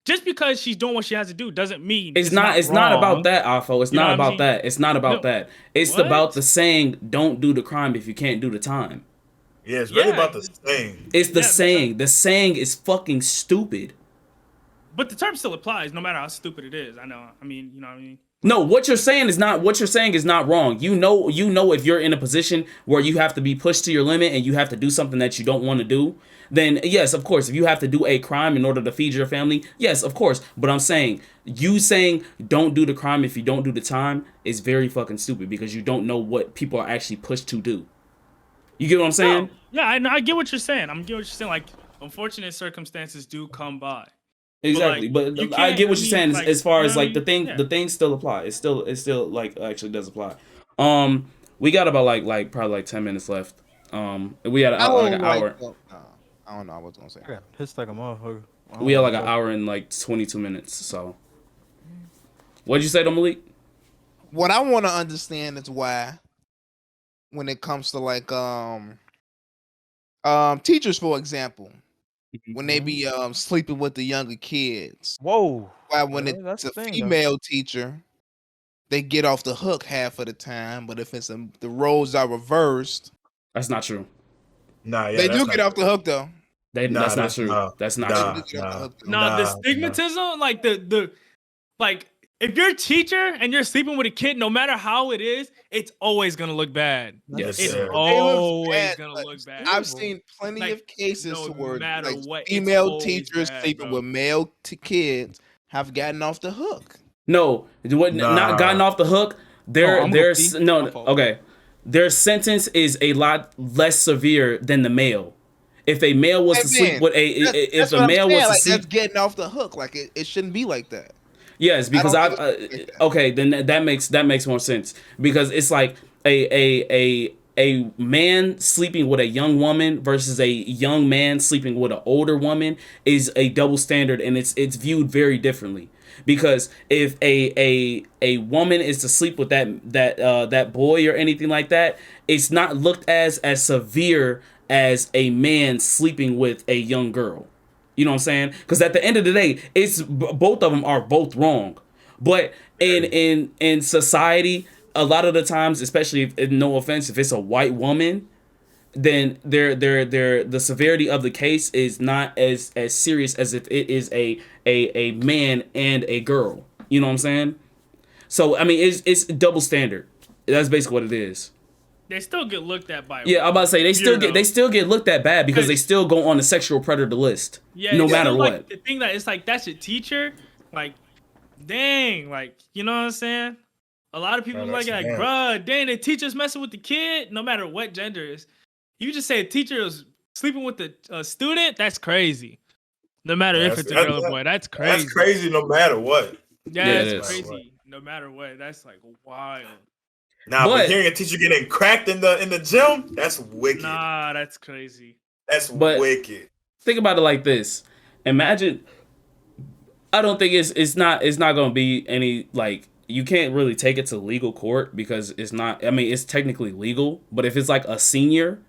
Just because she's doing what she has to do doesn't mean it's not about that, Afo. It's not about that. It's not about that. It's about the saying, don't do the crime if you can't do the time. Yeah, it's really about the saying. It's the saying. The saying is fucking stupid. But the term still applies no matter how stupid it is. I know. I mean, you know what I mean? No, what you're saying is not wrong. You know if you're in a position where you have to be pushed to your limit and you have to do something that you don't want to do, then yes, of course, if you have to do a crime in order to feed your family, yes, of course. But I'm saying, you saying don't do the crime if you don't do the time is very fucking stupid because you don't know what people are actually pushed to do. You get what I'm saying? No. Yeah, I get what you're saying. Like, unfortunate circumstances do come by. Exactly, but I get what you're saying as far as like the thing still apply. It still like actually does apply. We got about like probably 10 minutes left. We had an hour. I don't know. I was gonna say. Yeah, pissed like a motherfucker. We had like an hour and like 22 minutes. So, what'd you say to Malik? What I want to understand is why, when it comes to like teachers, for example. When they be sleeping with the younger kids. Whoa. Why when it's a female teacher, they get off the hook half of the time, but if it's the roles are reversed. That's not true. They do get off the hook though. That's not true. That's not true. The stigmatism, like the if you're a teacher and you're sleeping with a kid, no matter how it is, it's always gonna look bad. Yes, it's always gonna look bad. I've seen plenty of cases where female teachers sleeping with male kids have gotten off the hook. No, not gotten off the hook. Their sentence is a lot less severe than the male. If a male was to sleep with that's getting off the hook. Like it shouldn't be like that. Yes, because then that makes more sense because it's like a man sleeping with a young woman versus a young man sleeping with an older woman is a double standard, and it's viewed very differently. Because if a woman is to sleep with that boy or anything like that, it's not looked as severe as a man sleeping with a young girl. You know what I'm saying? Because at the end of the day, it's both of them are both wrong. But in society, a lot of the times, especially no offense, if it's a white woman, then the severity of the case is not as serious as if it is a man and a girl. You know what I'm saying? So I mean, it's double standard. That's basically what it is. they still get looked at by. Yeah, I'm about to say they still get looked at bad because they still go on the sexual predator list. Yeah, no matter what. Like, the thing that it's like that's your teacher. Like, dang, like you know what I'm saying? A lot of people like, bruh, dang, the teacher's messing with the kid, no matter what gender is. You just say a teacher is sleeping with the student, that's crazy. No matter if it's a girl or boy, that's crazy. That's crazy no matter what. Yeah, that's crazy. No matter what, that's like wild. Nah, but hearing a teacher getting cracked in the gym, that's wicked. Nah, that's crazy. That's wicked. Think about it like this. Imagine, I don't think it's not gonna be any like, you can't really take it to legal court because it's not. I mean, it's technically legal, but if it's like a senior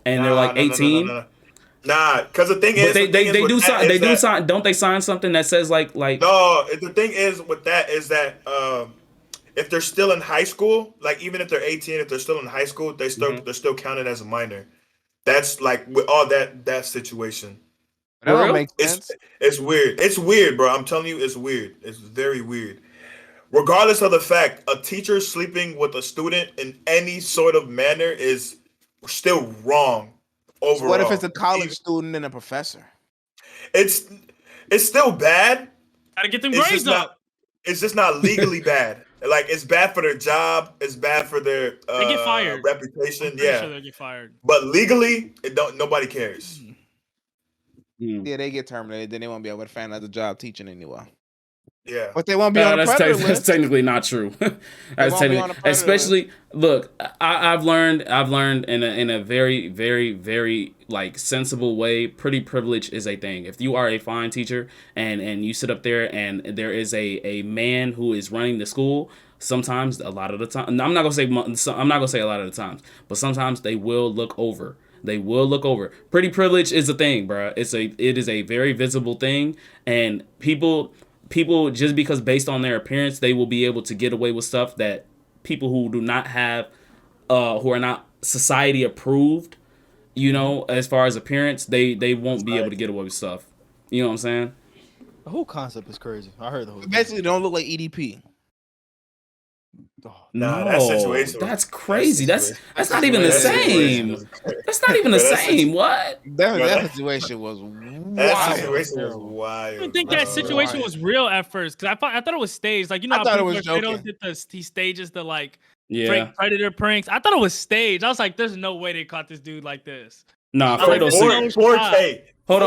and they're like 18. Nah, because the thing is, they do sign. Don't they sign something that says like? No, the thing is with that is that if they're still in high school, like even if they're 18, if they're still in high school, they're still counted as a minor. That's like with all that situation. That don't make sense. It's weird. It's weird, bro. I'm telling you, it's weird. It's very weird. Regardless of the fact, a teacher sleeping with a student in any sort of manner is still wrong. Overall. So what if it's a college student and a professor? It's still bad. Gotta get them grades up. It's just not legally bad. Like it's bad for their job. It's bad for their they get fired. Reputation. Sure they get fired. But legally, nobody cares. Yeah, they get terminated. Then they won't be able to find another job teaching anyway. Yeah, but they won't be on the predator list. That's technically not true. That's technically, especially look. I've learned in a very, very, very like sensible way. Pretty privilege is a thing. If you are a fine teacher and you sit up there and there is a man who is running the school, sometimes a lot of the time, I'm not gonna say a lot of the times, but sometimes they will look over. They will look over. Pretty privilege is a thing, bro. It is a very visible thing, and people just because based on their appearance they will be able to get away with stuff that people who do not have who are not society approved, you know, as far as appearance, they won't be able to get away with stuff. You know what I'm saying? The whole concept is crazy. I heard the whole basically don't look like EDP. No, that's crazy. That's not even the same. That's not even the same. What? That situation was wild. That situation was wild. I don't think that situation was real at first because I thought it was staged. Like, you know, I thought it was joking. He stages the like predator pranks. I thought it was staged. I was like, there's no way they caught this dude like this. Nah, Fredo's 4K. Hold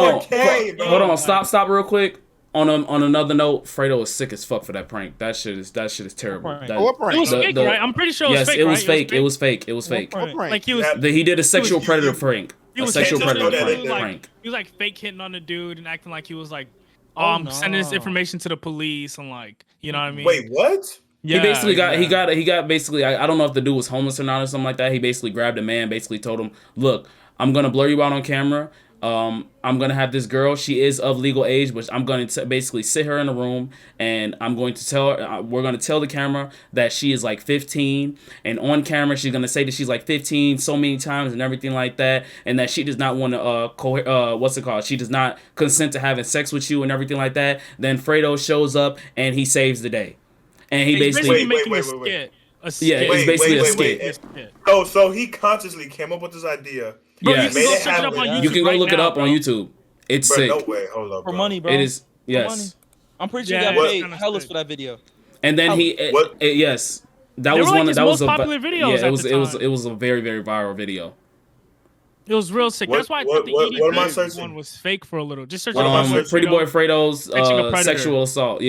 on. Stop real quick. On another note, Fredo is sick as fuck for that prank. That shit is terrible. What prank? It was fake, right? I'm pretty sure it was fake. Yes, it was fake. It was fake. What prank? Like he did a sexual predator prank. He was like fake hitting on the dude and acting like he was like, I'm sending this information to the police and like, you know what I mean? Wait, what? Yeah, he basically got basically, I don't know if the dude was homeless or not or something like that. He basically grabbed a man, basically told him, look, I'm gonna blur you out on camera. I'm gonna have this girl. She is of legal age, but I'm going to basically sit her in a room, and I'm going to tell her. We're gonna tell the camera that she is like 15, and on camera she's gonna say that she's like 15 so many times and everything like that, and that she does not want to She does not consent to having sex with you and everything like that. Then Fredo shows up and he saves the day, and he basically making a skit. Yeah, it's basically a skit. So he consciously came up with this idea. Bro, Yeah, you can go search it up on YouTube. You can go look it up bro. on YouTube. It's sick. No way. Hold up, for money, bro. It is. Yes. For money. I'm pretty sure he got paid hellas for that video. And then yes, that was one of those popular videos. Yeah, it was a very, very viral video. It was real sick. That's why I thought the EDP one was fake for a little. Just search it up. Pretty Boy Fredo's sexual assault.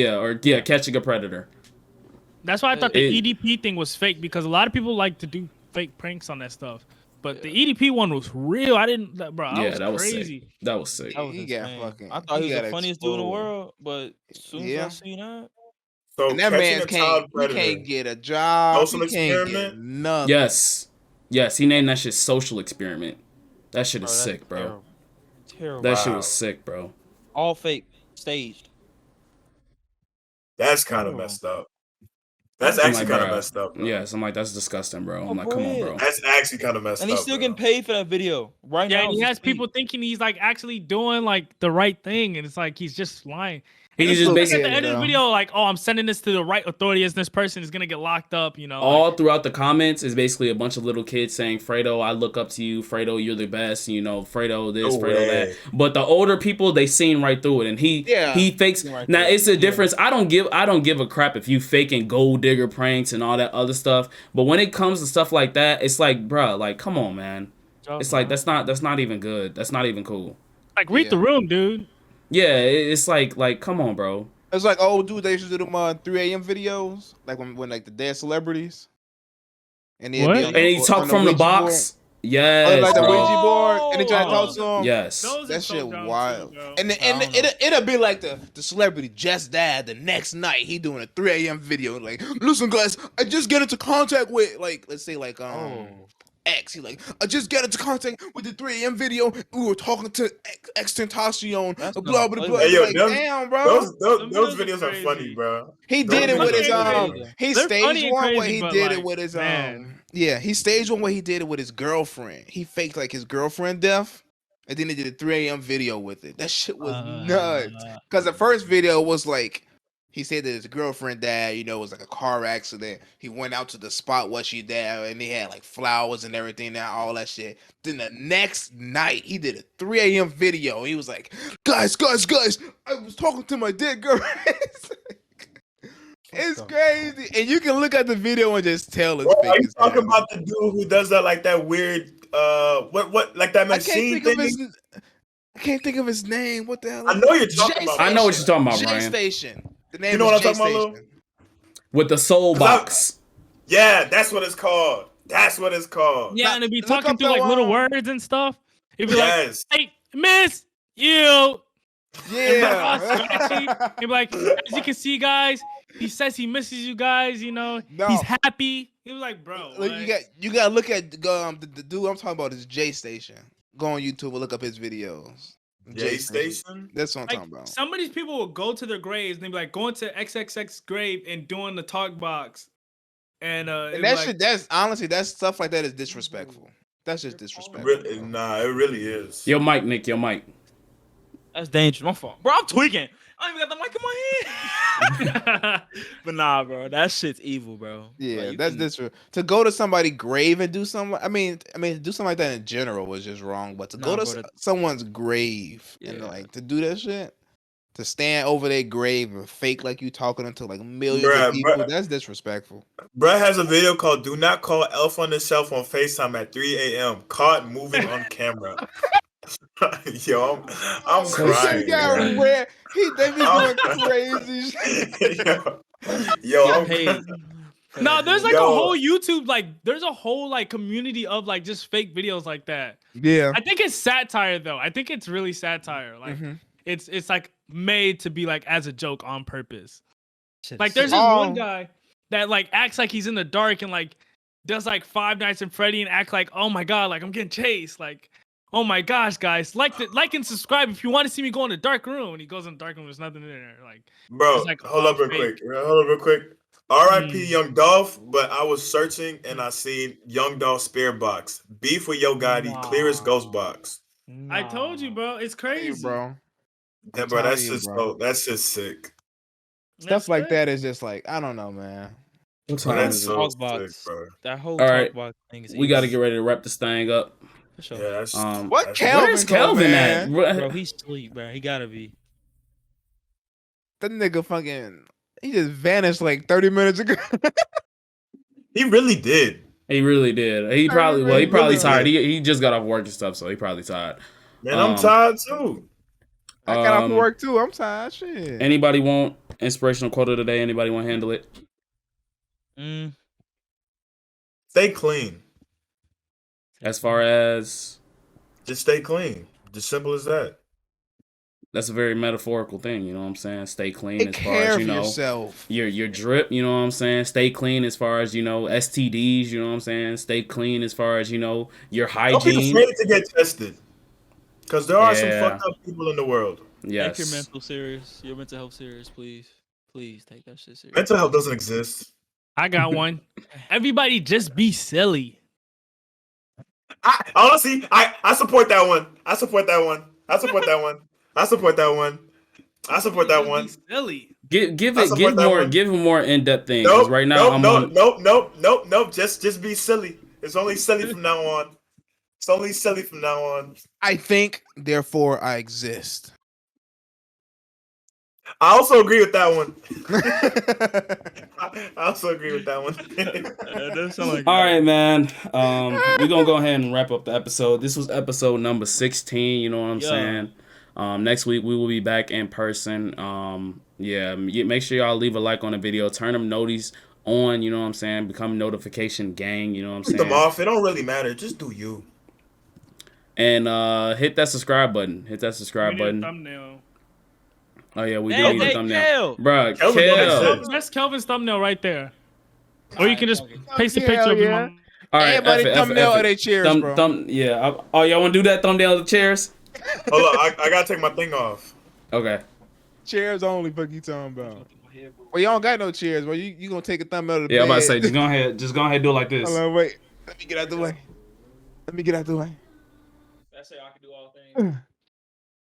Catching a predator. That's why I thought the EDP thing was fake because a lot of people like to do fake pranks on that stuff. But the EDP one was real. I didn't, bro. That was crazy. That was sick. I thought he was the funniest dude in the world, but as soon as I seen that, so and that man can't get a job. Social experiment. Nothing. Yes, he named that shit social experiment. That shit is sick, bro. Terrible. That shit was sick, bro. All fake, staged. That's kind of messed up. That's actually kind of messed up. Bro. Yes, I'm like, that's disgusting, bro. I'm like, come on, bro. That's actually kind of messed up. And he's still getting paid for that video right now. Yeah, and he has people thinking he's like actually doing like the right thing, and it's like he's just lying. He's just basically at the end of the video, like, oh, I'm sending this to the right authorities. This person is gonna get locked up. You know, all throughout the comments is basically a bunch of little kids saying, "Fredo, I look up to you. Fredo, you're the best. You know, Fredo this, Fredo that." But the older people, they seen right through it, and he fakes. Right now it's a difference. I don't give a crap if you faking gold digger pranks and all that other stuff. But when it comes to stuff like that, it's like, bruh, like, come on, man. It's like that's not even good. That's not even cool. Like, read the room, dude. Yeah, it's like come on, bro. It's like, oh, dude, they used to do them 3 a.m. videos, like when like the dead celebrities. And he talked from the box. Board. Yes, like the Ouija board, and they try to talk to him. Yes, that shit wild. And it'll be like the celebrity just died the next night. He doing a 3 a.m. video, like, listen, guys, I just get into contact with, like, let's say, like, X. He like, I just got into contact with the 3 a.m. video. We were talking to X Tentacion. Blah blah blah. Hey, yo, like, damn, bro. Those videos are funny, bro. He did it with his He staged one where he did it with his Yeah, he staged one where he did it with his girlfriend. He faked like his girlfriend death, and then he did a 3 a.m. video with it. That shit was nuts. Because the first video was like, he said that his girlfriend died, you know, it was like a car accident. He went out to the spot where she died, and they had like flowers and everything, and all that shit. Then the next night, he did a 3 a.m. video. He was like, guys, I was talking to my dead girl. It's crazy. And you can look at the video and just tell it's fake. Are you talking about the dude who does that, like that weird, what, like that machine thing? I can't think of his name. What the hell? I know you're talking about. I know what you're talking about, Brian. J-Station. The name you know is what I'm talking about, Lou? With the soul box. Yeah, that's what it's called. That's what it's called. Yeah, and it'd be talking through like little words and stuff. It'd be like, hey, miss you. Yeah. He'd be like, as you can see, guys, he says he misses you guys, you know. He's happy. He was like, bro. You gotta look at the dude I'm talking about is J-Station. Go on YouTube and look up his videos. J-Station? That's what I'm talking about. Some of these people will go to their graves and they'd be like going to XXX grave and doing the talk box. And that shit, that's honestly, that's stuff like that is disrespectful. That's just disrespectful. Really, nah, it really is. Your mic, Nick, your mic. That's dangerous. My fault. Bro, I'm tweaking. I don't even got the mic in my hand. But nah, bro, that shit's evil, bro. Yeah, like, that's disrespectful. To go to somebody's grave and do something, I mean, do something like that in general was just wrong. But to go to someone's grave and like to do that shit, to stand over their grave and fake like you talking to like millions of people, that's disrespectful. Brett has a video called "Do Not Call Elf on the Shelf on FaceTime at 3 a.m. Caught moving on camera." Yo, I'm crying. They be going crazy shit. Yo, I'm no, there's like a whole YouTube, like there's a whole like community of like just fake videos like that. Yeah, I think it's satire though. I think it's really satire. Like it's like made to be like as a joke on purpose. Like there's this one guy that like acts like he's in the dark and like does like Five Nights at Freddy and act like, oh my god, like I'm getting chased. Like, oh my gosh, guys, like and subscribe if you want to see me go in the dark room. And he goes in the dark room, there's nothing in there. Like, bro, like, hold up real quick. R.I.P. Young Dolph, but I was searching and I seen Young Dolph Spear Box. Beef with Yo Gotti, clearest ghost box. I told you, bro. It's crazy, bro. Yeah, bro, that's just sick. Stuff like that is just like, I don't know, man. That's so sick, bro. That whole talk box thing is we got to get ready to wrap this thing up. Sure. Yeah, where's Kelvin at? Bro, he's asleep, bro. He gotta be. That nigga fucking, he just vanished like 30 minutes ago. He really did. He really did. He probably tired. He just got off work and stuff, so he probably tired. Man, I'm tired too. I got off work too. I'm tired. Shit. Anybody want inspirational quote of the day? Anybody want to handle it? Stay clean. As far as just stay clean. Just simple as that. That's a very metaphorical thing, you know what I'm saying? Stay clean Take as far as, you know, yourself. Your drip, you know what I'm saying? Stay clean as far as, you know, STDs, you know what I'm saying? Stay clean as far as, you know, your hygiene. Don't be afraid to get tested. Because there are some fucked up people in the world. Yes. Take your mental health serious, please. Please take that shit serious. Mental health doesn't exist. I got one. Everybody just be silly. Honestly, I support that one. I support that one. I support that one. I support that one. I support that one. Be silly. Give him more in-depth things. Because right now nope. Just be silly. It's only silly from now on. It's only silly from now on. I think, therefore I exist. I also agree with that one. I also agree with that one. All right, man. We're gonna go ahead and wrap up the episode. This was episode number 16. You know what I'm saying? Next week we will be back in person. Make sure y'all leave a like on the video. Turn them noties on. You know what I'm saying? Become notification gang. You know what I'm saying? Put them off. It don't really matter. Just do you. And hit that subscribe button. Hit that subscribe button. Thumbnail. Oh yeah, we do need a thumbnail, bro. That's Kelvin's thumbnail right there. Or you can just paste a picture of him. All right, everybody thumbnail of their chairs, bro. Oh, y'all want to do that thumbnail of the chairs? Hold on, I gotta take my thing off. Okay. Chairs only, fuck you talking about. Well, y'all don't got no chairs, bro. You gonna take a thumbnail of the bed. Yeah, I'm about to say, just go ahead, do it like this. Hold on, wait. Let me get out the way. That's how I can do all things.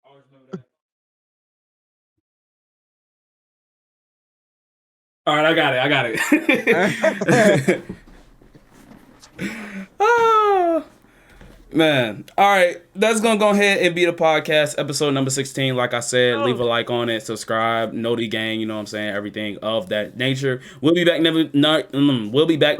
Always remember that. All right, I got it. Oh, man. All right, that's going to go ahead and be the podcast, episode number 16. Like I said, leave a like on it, subscribe, Noti Gang, you know what I'm saying, everything of that nature. We'll be back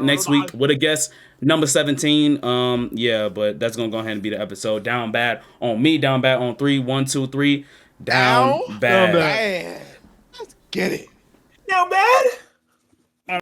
next week with a guest, number 17. But that's going to go ahead and be the episode. Down bad on me, down bad on 3. 1, 2, 3. Down bad. Let's get it. Down bad.